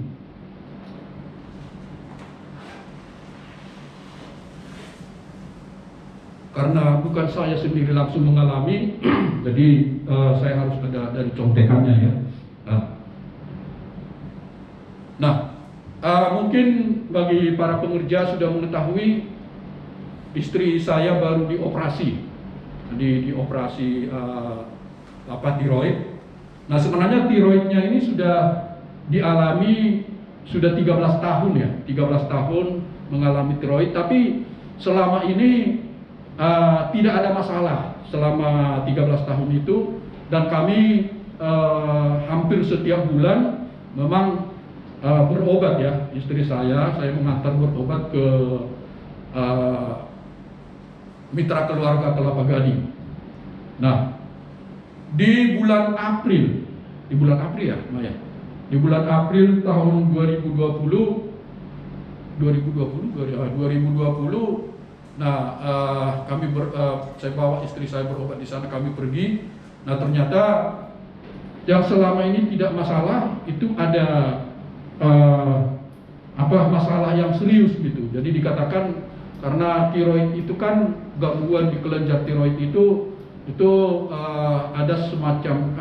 Karena bukan saya sendiri langsung mengalami, jadi saya harus ada dari contekannya ya. Nah, mungkin bagi para pengerja sudah mengetahui, istri saya baru dioperasi, dioperasi tiroid. Nah, sebenarnya tiroidnya ini sudah dialami sudah 13 tahun ya, 13 tahun mengalami tiroid, tapi selama ini tidak ada masalah selama 13 tahun itu, dan kami hampir setiap bulan memang berobat ya, istri saya mengantar berobat ke Mitra Keluarga Kelapa Gading. Nah, di bulan April ya, Maya, di bulan April tahun 2020, nah saya bawa istri saya berobat di sana, kami pergi. Nah ternyata yang selama ini tidak masalah itu ada masalah yang serius gitu. Jadi dikatakan karena tiroid itu kan gangguan di kelenjar tiroid itu ada semacam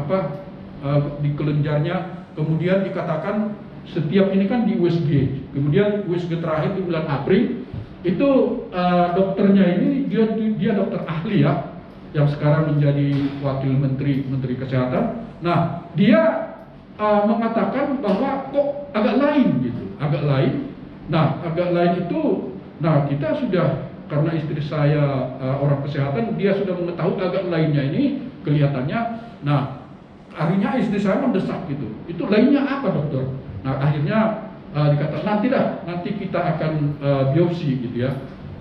di kelenjarnya, kemudian dikatakan setiap ini kan di USG, kemudian USG terakhir di bulan April itu dokternya ini dia dokter ahli ya, yang sekarang menjadi wakil menteri kesehatan. Nah dia mengatakan bahwa kok agak lain gitu, agak lain. Nah agak lain itu, nah kita sudah, karena istri saya orang kesehatan, dia sudah mengetahui agak lainnya ini kelihatannya. Nah akhirnya istri saya mendesak gitu, itu lainnya apa dokter? Nah akhirnya dikatakan nanti kita akan biopsi gitu ya,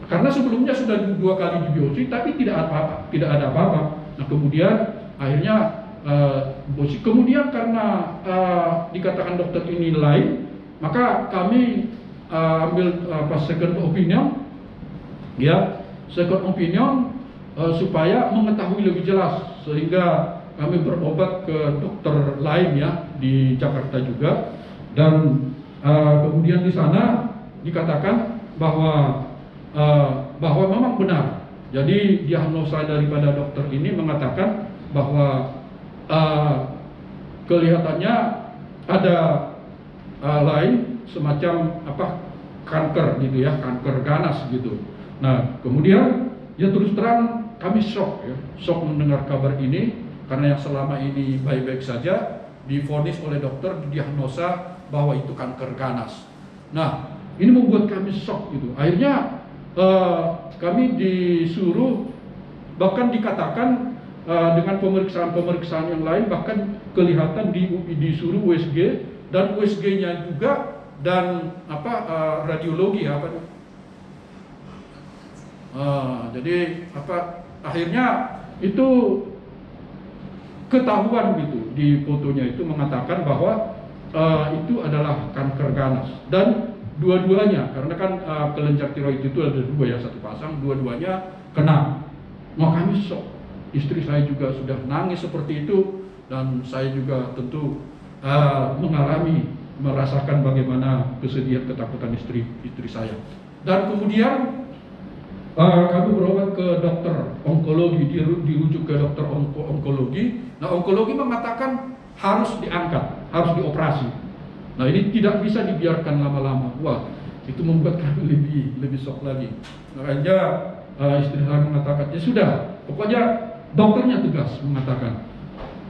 karena sebelumnya sudah 2 kali dibiopsi tapi tidak ada apa-apa. Nah kemudian akhirnya biopsi, kemudian karena dikatakan dokter ini lain, maka kami ambil second opinion ya, second opinion supaya mengetahui lebih jelas, sehingga kami berobat ke dokter lain ya di Jakarta juga. Dan kemudian di sana dikatakan bahwa memang benar. Jadi diagnosa daripada dokter ini mengatakan bahwa kelihatannya ada lain semacam kanker gitu ya, kanker ganas gitu. Nah kemudian ya terus terang kami shock mendengar kabar ini, karena yang selama ini baik-baik saja, divonis oleh dokter, didiagnosa bahwa itu kanker ganas. Nah ini membuat kami shock gitu. Akhirnya kami disuruh, bahkan dikatakan dengan pemeriksaan yang lain, bahkan kelihatan disuruh USG, dan USG-nya juga, dan radiologi jadi akhirnya itu ketahuan gitu, di fotonya itu mengatakan bahwa itu adalah kanker ganas. Dan dua-duanya, karena kan kelenjar tiroid itu ada 2 ya, 1 pasang, dua-duanya kena. Nah kami shock, istri saya juga sudah nangis seperti itu, dan saya juga tentu merasakan bagaimana kesedihan, ketakutan istri saya. Dan kemudian kami berobat ke dokter onkologi, dirujuk ke dokter onkologi. Nah onkologi mengatakan harus diangkat, harus dioperasi. Nah ini tidak bisa dibiarkan lama-lama. Wah itu membuat kami lebih shock lagi. Makanya istri saya mengatakan, ya sudah, pokoknya dokternya tegas mengatakan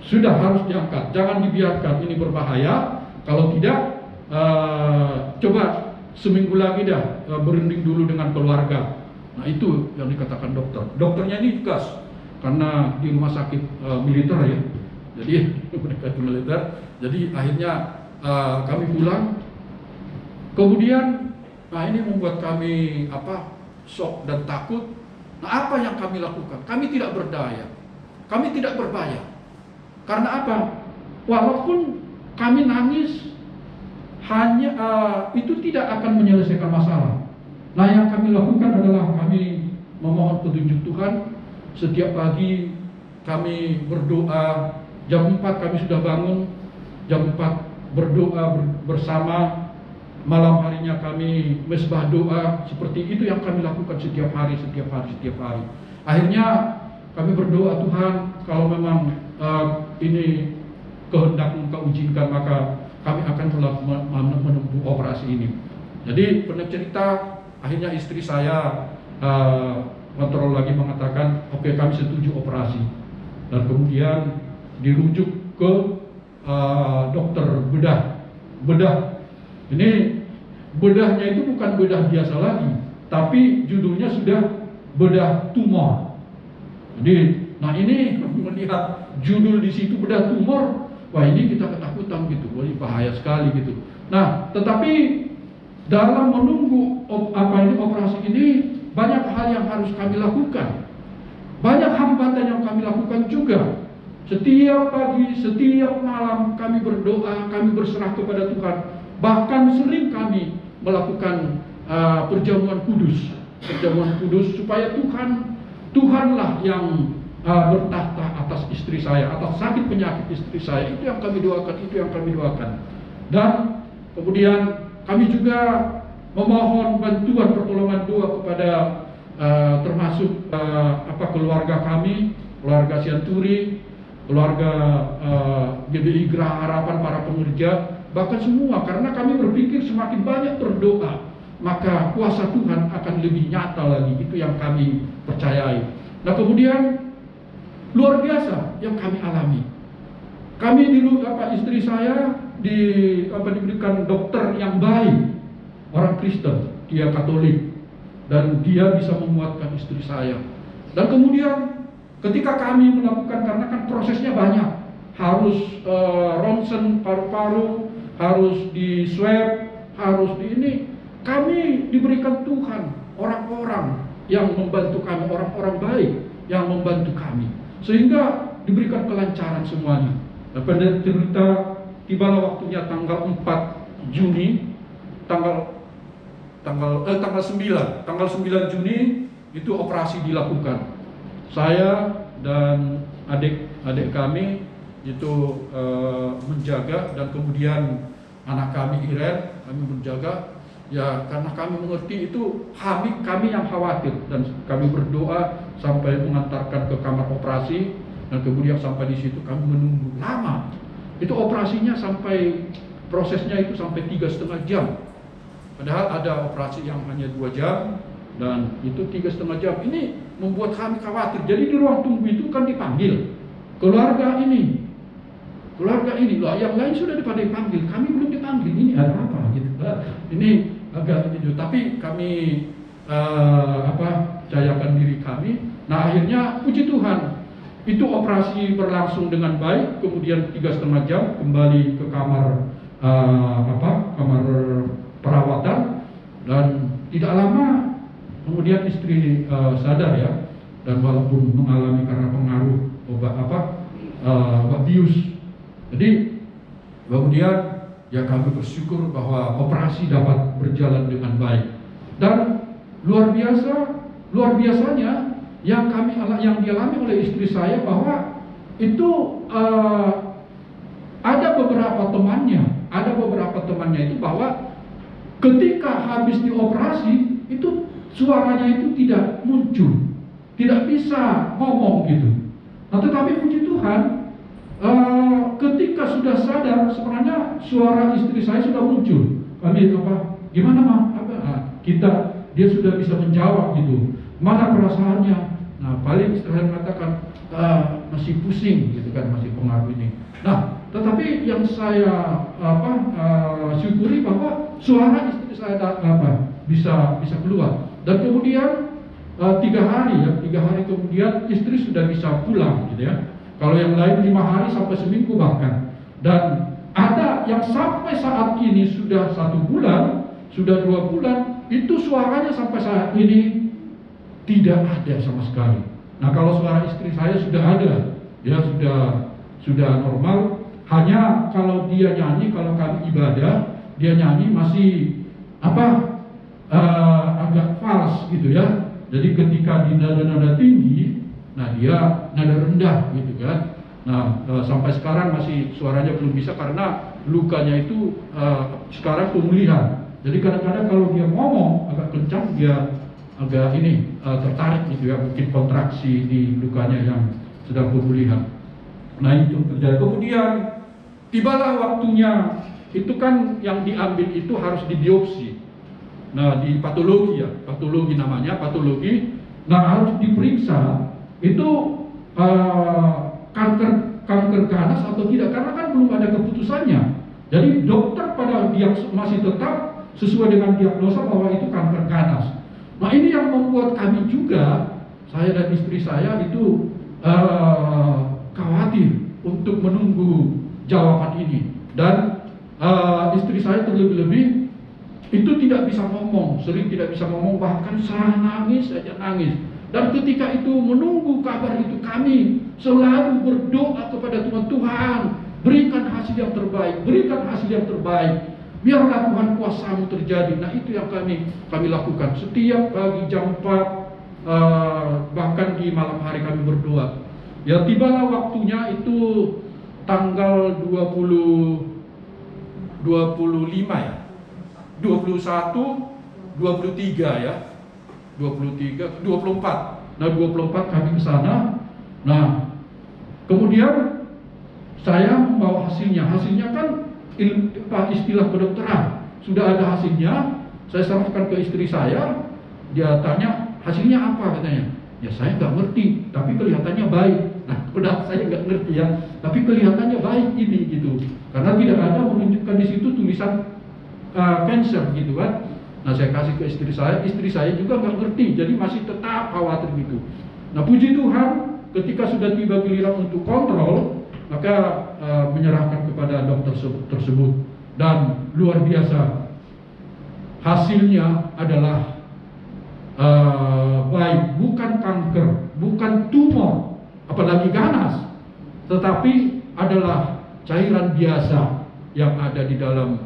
sudah harus diangkat, jangan dibiarkan, ini berbahaya. Kalau tidak coba seminggu lagi berunding dulu dengan keluarga. Nah itu yang dikatakan dokter. Dokternya ini tegas karena di rumah sakit militer ya, jadi mereka itu militer. Jadi akhirnya kami pulang. Kemudian ini membuat kami shock dan takut. Nah apa yang kami lakukan? Kami tidak berdaya, kami tidak berbaya. Karena apa? Walaupun kami nangis, hanya itu tidak akan menyelesaikan masalah. Nah yang kami lakukan adalah kami memohon petunjuk Tuhan. Setiap pagi kami berdoa, jam 4 kami sudah bangun, jam 4 berdoa bersama. Malam harinya kami mesbah doa. Seperti itu yang kami lakukan setiap hari. Akhirnya kami berdoa, Tuhan kalau memang ini kehendak Engkau izinkan, maka kami akan menempuh operasi ini. Jadi benar cerita, akhirnya istri saya kontrol lagi mengatakan, oke, kami setuju operasi. Dan kemudian dirujuk ke dokter bedah. Ini bedahnya itu bukan bedah biasa lagi, tapi judulnya sudah bedah tumor. Jadi, nah ini melihat judul di situ bedah tumor, wah ini kita ketakutan gitu, wah ini bahaya sekali gitu. Nah, tetapi dalam menunggu operasi ini banyak hal yang harus kami lakukan, banyak hambatan yang kami lakukan juga. Setiap pagi, setiap malam kami berdoa, kami berserah kepada Tuhan. Bahkan sering kami melakukan perjamuan kudus, supaya Tuhanlah yang bertahta atas istri saya, atas sakit penyakit istri saya. Itu yang kami doakan, Dan kemudian kami juga memohon bantuan pertolongan doa kepada termasuk keluarga kami, keluarga Sianturi, keluarga GBI Geraha Harapan, para pengerja, bahkan semua, karena kami berpikir semakin banyak berdoa, maka kuasa Tuhan akan lebih nyata lagi. Itu yang kami percayai. Nah, kemudian luar biasa yang kami alami. Kami istri saya diberikan dokter yang baik, orang Kristen, dia Katolik, dan dia bisa menguatkan istri saya. Dan kemudian ketika kami melakukan, karena kan prosesnya banyak, harus ronsen paru-paru, harus di swab, harus di ini, kami diberikan Tuhan orang-orang yang membantu kami, orang-orang baik yang membantu kami, sehingga diberikan kelancaran semuanya. Dan pada cerita, tibalah waktunya tanggal 4 Juni, tanggal 9 Juni itu operasi dilakukan. Saya dan adik kami itu menjaga, dan kemudian anak kami Iren, kami menjaga. Ya, karena kami mengerti itu kami yang khawatir, dan kami berdoa sampai mengantarkan ke kamar operasi, dan kemudian sampai di situ kami menunggu lama. Itu operasinya sampai, prosesnya itu sampai 3,5 jam. Padahal ada operasi yang hanya 2 jam, dan itu 3,5 jam. Ini membuat kami khawatir. Jadi di ruang tunggu itu kan dipanggil keluarga ini, loh, yang lain sudah dipanggil, kami belum dipanggil. Ini ada apa gitu? Ini agak ini juga. Tapi kami percayakan diri kami. Nah, akhirnya puji Tuhan, itu operasi berlangsung dengan baik. Kemudian 3,5 jam kembali ke kamar kamar perawatan, dan tidak lama kemudian istri sadar ya, dan walaupun mengalami karena pengaruh obat bius. Jadi kemudian ya kami bersyukur bahwa operasi dapat berjalan dengan baik. Dan luar biasanya yang dialami oleh istri saya, bahwa itu ada beberapa temannya itu bahwa ketika habis dioperasi itu suaranya itu tidak muncul, tidak bisa ngomong gitu. Nah, tetapi puji Tuhan, ketika sudah sadar, sebenarnya suara istri saya sudah muncul. Kami gimana mah? Dia sudah bisa menjawab gitu. Mana perasaannya? Nah, paling istri saya mengatakan masih pusing gitu kan, masih pengaruh ini. Nah, tetapi yang saya syukuri bahwa suara istri saya bisa keluar. Dan kemudian 3 hari kemudian istri sudah bisa pulang gitu ya. Kalau yang lain 5 hari sampai seminggu bahkan. Dan ada yang sampai saat ini sudah 1 bulan, sudah 2 bulan, itu suaranya sampai saat ini tidak ada sama sekali. Nah, kalau suara istri saya sudah ada, ya sudah normal. Hanya kalau dia nyanyi, kalau kami ibadah, dia nyanyi masih agak fals gitu ya. Jadi ketika di nada-nada tinggi, nah dia nada rendah gitu kan. Nah, sampai sekarang masih suaranya belum bisa karena lukanya itu sekarang pemulihan. Jadi kadang-kadang kalau dia ngomong agak kencang, dia agak tertarik gitu ya, mungkin kontraksi di lukanya yang sedang pemulihan. Nah, itu terjadi. Kemudian tibalah waktunya, itu kan yang diambil itu harus dibiopsi. Nah, di patologi namanya, patologi. Nah, harus diperiksa itu kanker ganas atau tidak, karena kan belum ada keputusannya. Jadi dokter masih tetap sesuai dengan diagnosa bahwa itu kanker ganas. Nah, ini yang membuat kami juga, saya dan istri saya itu khawatir untuk menunggu jawaban ini. Dan istri saya terlebih-lebih itu tidak bisa ngomong, sering tidak bisa ngomong, bahkan saya nangis saja nangis. Dan ketika itu menunggu kabar itu, kami selalu berdoa kepada Tuhan, Tuhan berikan hasil yang terbaik, berikan hasil yang terbaik. Biarlah Tuhan kuasa-Mu terjadi. Nah, itu yang kami lakukan. Setiap pagi jam 4, bahkan di malam hari kami berdoa. Ya, tibalah waktunya itu tanggal 25 ya. 21, 23 ya. 24. Nah, 24 kami ke sana. Nah, kemudian saya membawa hasilnya. Hasilnya kan istilah kedokteran. Sudah ada hasilnya, saya serahkan ke istri saya. Dia tanya, hasilnya apa katanya? Ya, saya nggak ngerti, tapi kelihatannya baik. Nah, udah saya nggak ngerti ya, tapi kelihatannya baik ini gitu. Karena tidak ada menunjukkan di situ tulisan cancer gitu kan. Nah, saya kasih ke istri saya juga nggak ngerti, jadi masih tetap khawatir gitu. Nah, puji Tuhan, ketika sudah tiba giliran untuk kontrol, maka menyerahkan kepada dokter tersebut, dan luar biasa hasilnya adalah baik, bukan kanker, bukan tumor, apalagi ganas, tetapi adalah cairan biasa yang ada di dalam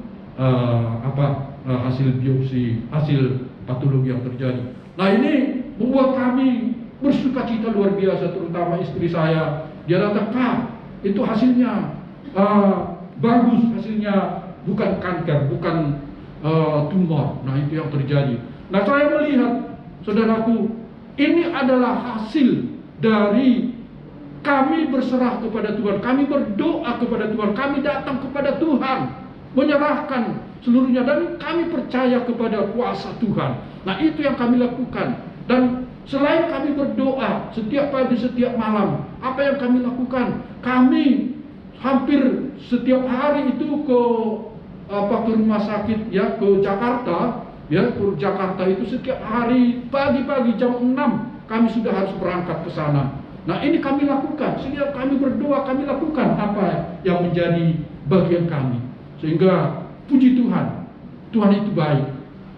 hasil biopsi, hasil patologi yang terjadi. Nah, ini membuat kami bersukacita luar biasa, terutama istri saya. Dia datang, Pak, itu hasilnya bagus, hasilnya bukan kanker, bukan tumor. Nah, itu yang terjadi. Nah, saya melihat, saudaraku, ini adalah hasil dari kami berserah kepada Tuhan, kami berdoa kepada Tuhan, kami datang kepada Tuhan, menyerahkan seluruhnya, dan kami percaya kepada kuasa Tuhan. Nah, itu yang kami lakukan. Dan selain kami berdoa setiap pagi, setiap malam, apa yang kami lakukan? Kami hampir setiap hari itu ke rumah sakit ya, ke Jakarta ya, ke Jakarta itu setiap hari pagi-pagi jam 6 kami sudah harus berangkat ke sana. Nah, ini kami lakukan, setiap kami berdoa kami lakukan apa yang menjadi bagian kami. Sehingga puji Tuhan, Tuhan itu baik,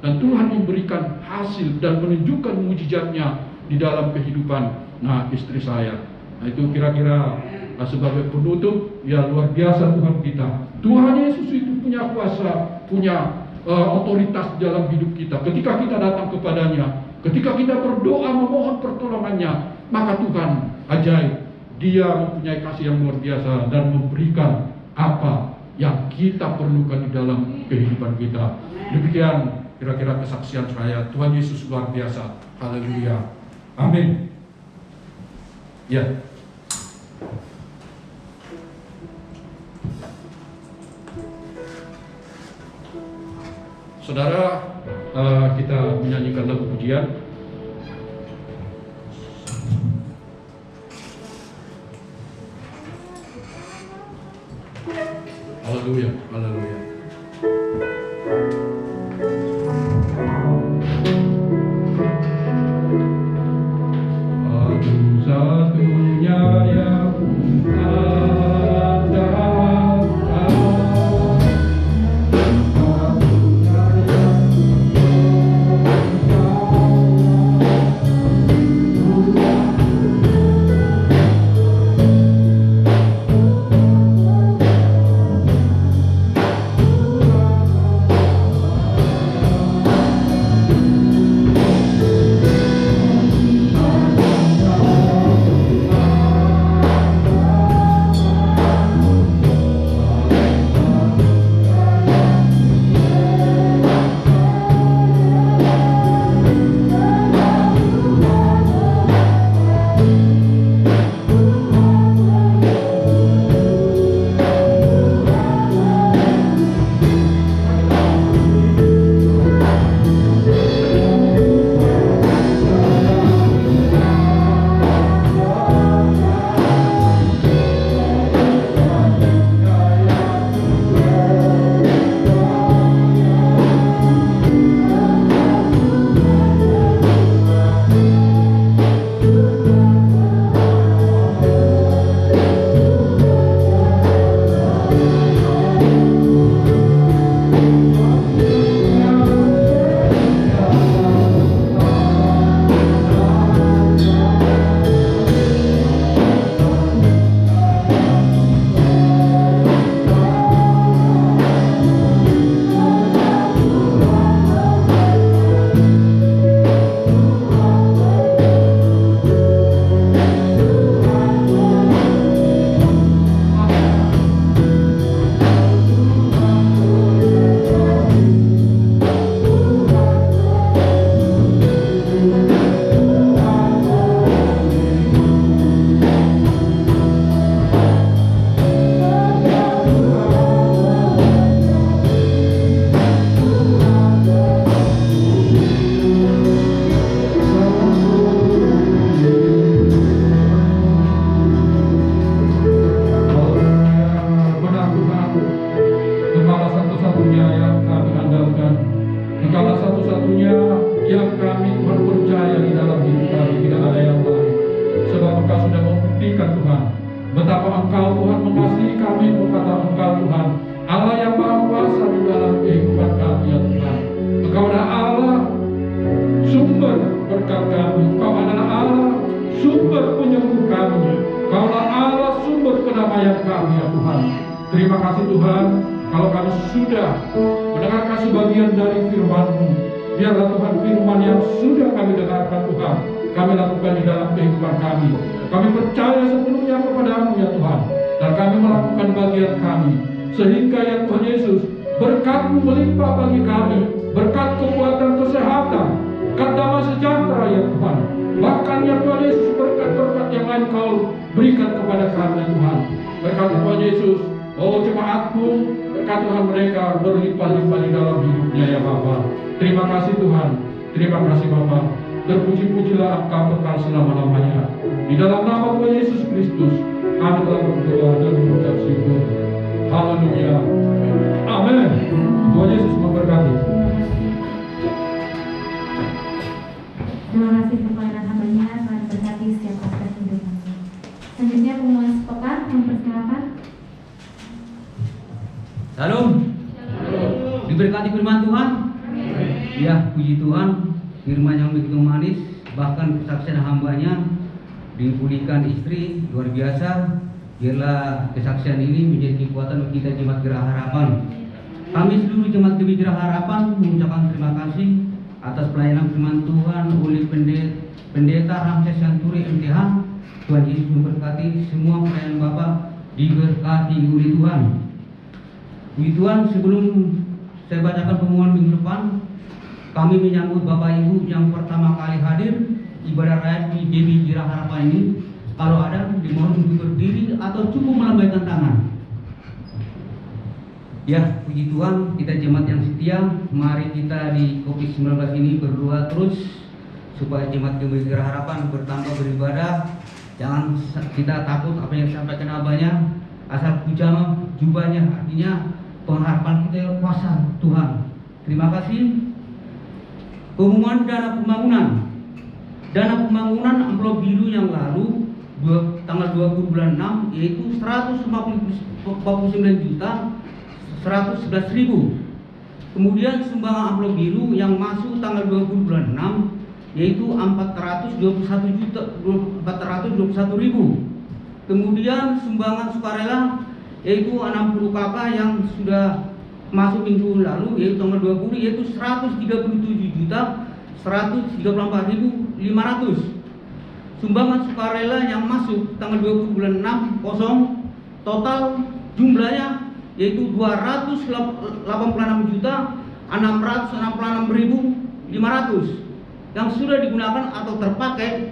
dan Tuhan memberikan hasil dan menunjukkan mujizatnya di dalam kehidupan istri saya. Nah, itu kira-kira sebagai penutup, ya luar biasa Tuhan kita. Tuhan Yesus itu punya kuasa, punya otoritas dalam hidup kita. Ketika kita datang kepadanya, ketika kita berdoa memohon pertolongannya, maka Tuhan ajaib. Dia mempunyai kasih yang luar biasa dan memberikan apa yang kita perlukan di dalam kehidupan kita. Demikian kira-kira kesaksian saya. Tuhan Yesus luar biasa. Haleluya. Amin. Ya. Saudara, kita menyanyikan lagu pujian. Haleluya, haleluya. Satu-satunya yang ada. membuktikan Tuhan betapa Engkau Tuhan mengasihi kami, kata Engkau Tuhan Allah yang Maha Kuasa di dalam kehidupan kami ya Tuhan. Engkau adalah Allah sumber berkat kami, Engkau adalah Allah sumber penyembuh kami, Engkau adalah Allah sumber kedamaian kami ya Tuhan. Terima kasih Tuhan, kalau kami sudah mendengarkan sebagian dari firman-Mu, biarlah Tuhan firman yang sudah kami dengarkan Tuhan, kami lakukan di dalam kehidupan kami. Kami percaya sepenuhnya kepada-Mu ya Tuhan, dan kami melakukan bagian kami, sehingga ya Tuhan Yesus, berkat-Mu melimpah bagi kami, berkat kekuatan kesehatan, berkat damai sejahtera ya Tuhan. Bahkan ya Tuhan Yesus, berkat-berkat yang lain Kau berikan kepada kami ya Tuhan. Berkat Tuhan Yesus, oh jemaat-Mu, berkat Tuhan mereka berlimpah-limpah di dalam hidupnya ya Bapa. Terima kasih Tuhan, terima kasih Bapa. Terpuji-pujilah Engkau kekal selama-lamanya. Di dalam nama Tuhan Yesus Kristus, kami telah berdoa dan mengucap syukur. Haleluya. Amin. Tuhan Yesus memberkati. Terima kasih untuk pelayanan hambanya. Tuhan berkati setiap aspek hidup kami. Selanjutnya pengumuman sepekan, mempersilakan. Salam. Diberkati firman Tuhan. Ya, puji Tuhan. Firman yang begitu manis, bahkan kesaksian hambanya dipulihkan istri, luar biasa. Biarlah kesaksian ini menjadi kekuatan bagi kita Jemaat Gerah Harapan. Kami seluruh Jemaat Gerah Harapan mengucapkan terima kasih atas pelayanan firman Tuhan oleh Pendeta Ramses Santuri MTH. Tuhan Yesus memberkati semua pelayanan Bapak, diberkati oleh Tuhan. Puji Tuhan, sebelum saya bacakan pengumuman minggu depan, kami menyambut Bapak Ibu yang pertama kali hadir ibadah raya di GBI Gerah Harapan ini. Kalau ada, dimohon untuk berdiri atau cukup melambaikan tangan. Ya, puji Tuhan, kita jemaat yang setia, mari kita di COVID-19 ini berdoa terus supaya jemaat GBI Gerah Harapan bertambah beribadah. Jangan kita takut apa yang disampaikan abahnya, asal pujama jubahnya, artinya pengharapan kita kuasa Tuhan. Terima kasih. Pengumuman dana pembangunan. Dana pembangunan amplop biru yang lalu tanggal 20 bulan 6 yaitu 149.111.000. Kemudian sumbangan amplop biru yang masuk tanggal 20 bulan 6 yaitu 421.000. Kemudian sumbangan sukarela yaitu 60 kakak yang sudah masuk minggu lalu yaitu tanggal 20 yaitu 137.134.500. Sumbangan sukarela yang masuk tanggal 20 bulan 6 kosong, total jumlahnya yaitu 286.666.500 yang sudah digunakan atau terpakai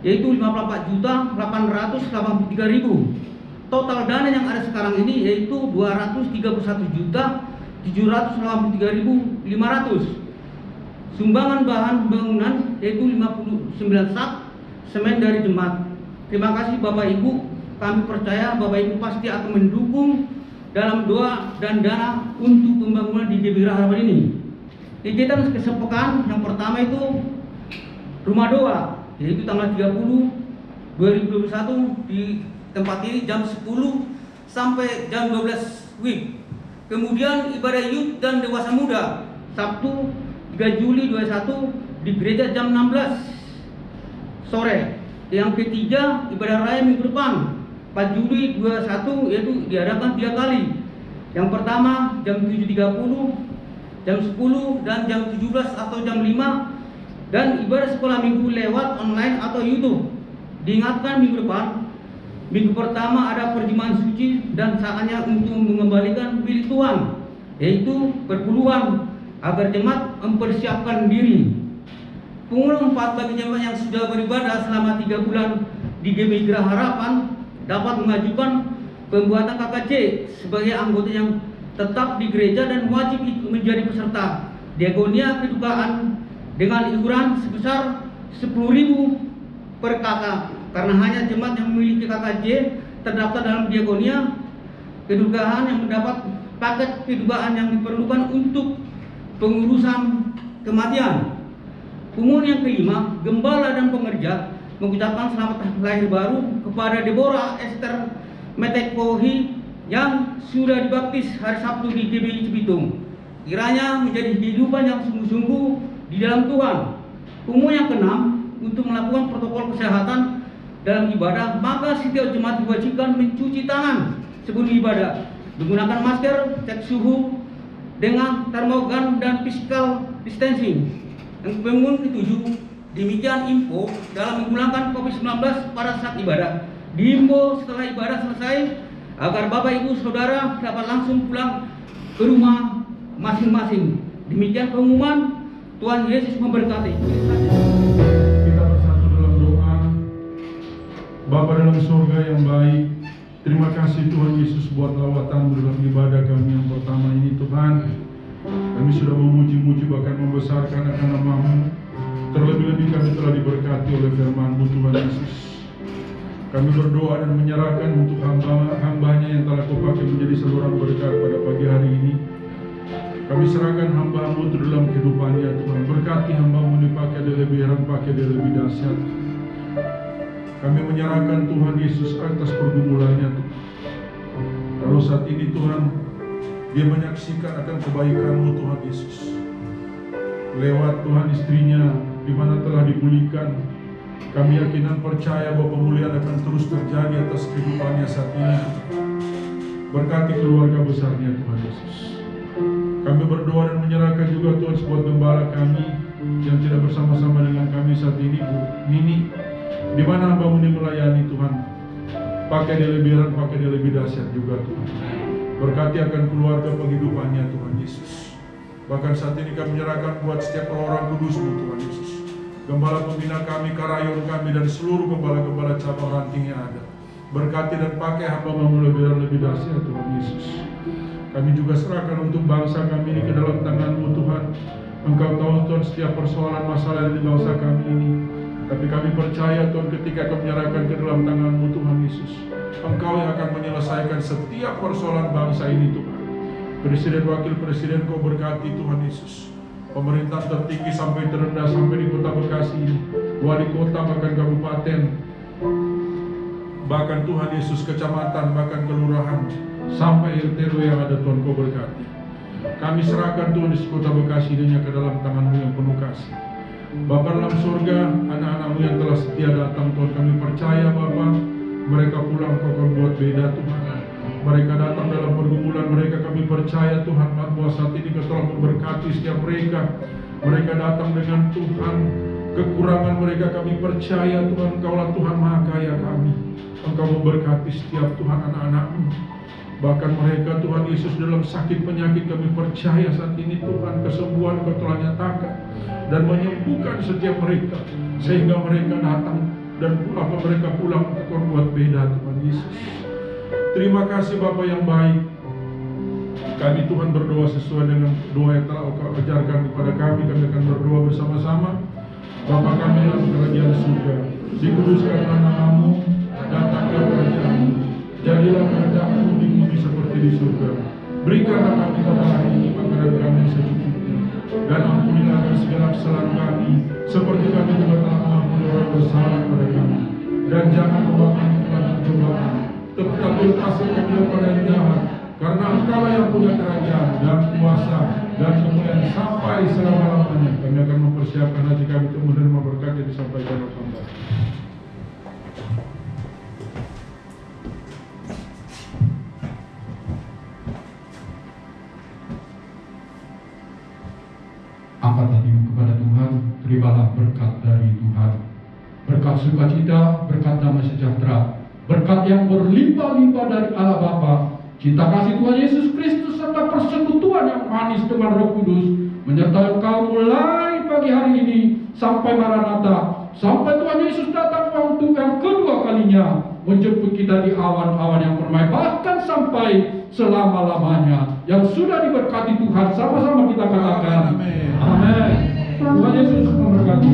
yaitu 54.883.000. Total dana yang ada sekarang ini yaitu 231.783.500. Sumbangan bahan bangunan yaitu 59 sak semen dari jemaat. Terima kasih Bapak Ibu. Kami percaya Bapak Ibu pasti akan mendukung dalam doa dan dana untuk pembangunan di GBI Gerah Harapan ini. Kegiatan kesepekan yang pertama itu rumah doa, yaitu tanggal 30 2021 di tempat ini jam 10 sampai jam 12 WIB. Kemudian ibadah youth dan dewasa muda Sabtu 3 Juli 21 di gereja jam 16 sore. Yang ketiga ibadah raya minggu depan 4 Juli 21 yaitu diadakan 3 kali. Yang pertama jam 7.30, jam 10 dan jam 17 atau jam 5, dan ibadah sekolah minggu lewat online atau YouTube. Diingatkan minggu depan, minggu pertama ada perjamuan suci dan saatnya untuk mengembalikan milik Tuhan, yaitu perpuluhan agar jemaat mempersiapkan diri. Pengumuman 4 bagi jemaat yang sudah beribadah selama 3 bulan di GBI Gerah Harapan dapat mengajukan pembuatan KKJ sebagai anggota yang tetap di gereja dan wajib menjadi peserta diakonia kedukaan dengan iuran sebesar 10.000 per kakak, karena hanya jemaat yang memiliki KKJ terdaftar dalam diakonia kedukaan yang mendapat paket kedukaan yang diperlukan untuk pengurusan kematian. Pengumuman yang kelima, gembala dan pengerja mengucapkan selamat lahir baru kepada Deborah Esther Metekohi yang sudah dibaptis hari Sabtu di GBI Cibitung. Kiranya menjadi kehidupan yang sungguh-sungguh di dalam Tuhan. Umum yang keenam, untuk melakukan protokol kesehatan dalam ibadah, maka setiap jemaat diwajibkan mencuci tangan sebelum ibadah, menggunakan masker, cek suhu dengan termogan dan physical distancing. Yang ketujuh, demikian info dalam menggunakan COVID-19 pada saat ibadah. Diimbau setelah ibadah selesai agar Bapak Ibu Saudara dapat langsung pulang ke rumah masing-masing. Demikian pengumuman. Tuhan Yesus memberkati. Kita bersatu dalam doa. Bapa dalam surga yang baik, terima kasih Tuhan Yesus buat lawatan dalam ibadah kami yang pertama ini Tuhan. Kami sudah memuji-muji bahkan membesarkan akan nama-Mu. Terlebih-lebih kami telah diberkati oleh firman-Mu Tuhan Yesus. Kami berdoa dan menyerahkan untuk hamba-Nya yang telah Kau pakai menjadi saluran berkat pada pagi hari ini. Kami serahkan hamba-Mu itu dalam kehidupannya Tuhan. Berkati hamba-Mu dipakai dari lebihan, pakai dari lebih dahsyat. Kami menyerahkan Tuhan Yesus atas pergumulannya Tuhan. Kalau saat ini Tuhan, dia menyaksikan akan kebaikan-Mu Tuhan Yesus. Lewat Tuhan istrinya, di mana telah dipulihkan. Kami yakin dan percaya bahwa pemulihan akan terus terjadi atas kehidupannya saat ini. Berkati keluarga besarnya Tuhan Yesus. Kami berdoa dan menyerahkan juga Tuhan sebuah gembala kami yang tidak bersama-sama dengan kami saat ini, Bu Nini, di mana hamba-Mu ini melayani Tuhan. Pakai dia lebihan, pakai dia lebih dahsyat juga Tuhan. Berkati akan keluarga penghidupannya Tuhan Yesus. Bahkan saat ini kami menyerahkan buat setiap orang kudus-Mu Tuhan Yesus. Gembala pembina kami, karayon kami, dan seluruh gembala-gembala cabang ranting yang ada. Berkati dan pakai hamba-Mu lebih dahsyat Tuhan Yesus. Kami juga serahkan untuk bangsa kami ini ke dalam tangan-Mu Tuhan. Engkau tahu Tuhan setiap persoalan masalah di bangsa kami ini. Tapi kami percaya Tuhan ketika kami menyerahkan ke dalam tangan-Mu Tuhan Yesus, Engkau yang akan menyelesaikan setiap persoalan bangsa ini Tuhan. Presiden, wakil presiden Kau berkati Tuhan Yesus. Pemerintah tertinggi sampai terendah sampai di kota Bekasi ini, wali kota bahkan kabupaten, bahkan Tuhan Yesus kecamatan, bahkan kelurahan, sampai RT RW yang ada Tuhan Kau berkati. Kami serahkan Tuhan di kota Bekasi ini ke dalam tangan-Mu yang penuh kasih. Bapa dalam surga, anak-anak-Mu yang telah setia datang Tuhan, kami percaya Bapa, mereka pulang Kau akan buat beda Tuhan. Mereka datang dalam pergumulan mereka, kami percaya Tuhan bahwa saat ini Kau telah memberkati setiap mereka. Mereka datang dengan Tuhan kekurangan mereka, kami percaya Tuhan Engkaulah Tuhan Maha Kaya kami. Engkau memberkati setiap Tuhan anak-anak-Mu. Bahkan mereka Tuhan Yesus dalam sakit penyakit, kami percaya saat ini Tuhan kesembuhan Kau telah nyatakan dan menyembuhkan setiap mereka, sehingga mereka datang dan mereka pulang Kau buat beda Tuhan Yesus. Terima kasih Bapa yang baik. Kami Tuhan berdoa sesuai dengan doa yang telah Kau ajarkan kepada kami. Kami akan berdoa bersama-sama. Bapa kami dalam kerajaan surga, dikuduskanlah nama-Mu, datanglah kerajaan-Mu, jadilah kehendak-Mu di bumi seperti di surga. Berikanlah kami pada hari ini makanan kami secukupnya, dan ampunilah kami segala kesalahan kami, seperti kami juga telah mengampuni orang bersalah pada kami. Dan jangan membawa kami ke dalam pencobaan, tetapi lepaskan kami daripada yang jahat, karena Engkau yang punya kerajaan dan kuasa dan kemuliaan sampai selama-lamanya. Kami akan mempersiapkan hati kami untuk menerima berkat yang disampaikan oleh hamba. Angkat hatimu kepada Tuhan, terimalah berkat dari Tuhan. Berkat sukacita, berkat damai sejahtera, berkat yang berlimpah-limpah dari Allah Bapa, cinta kasih Tuhan Yesus Kristus, serta persekutuan yang manis dengan Roh Kudus menyertai engkau mulai pagi hari ini sampai Maranatha, sampai Tuhan Yesus datang untuk yang kedua kalinya menjemput kita di awan-awan yang permai, bahkan sampai selama-lamanya. Yang sudah diberkati Tuhan, sama-sama kita katakan amin. Tuhan Yesus memberkati.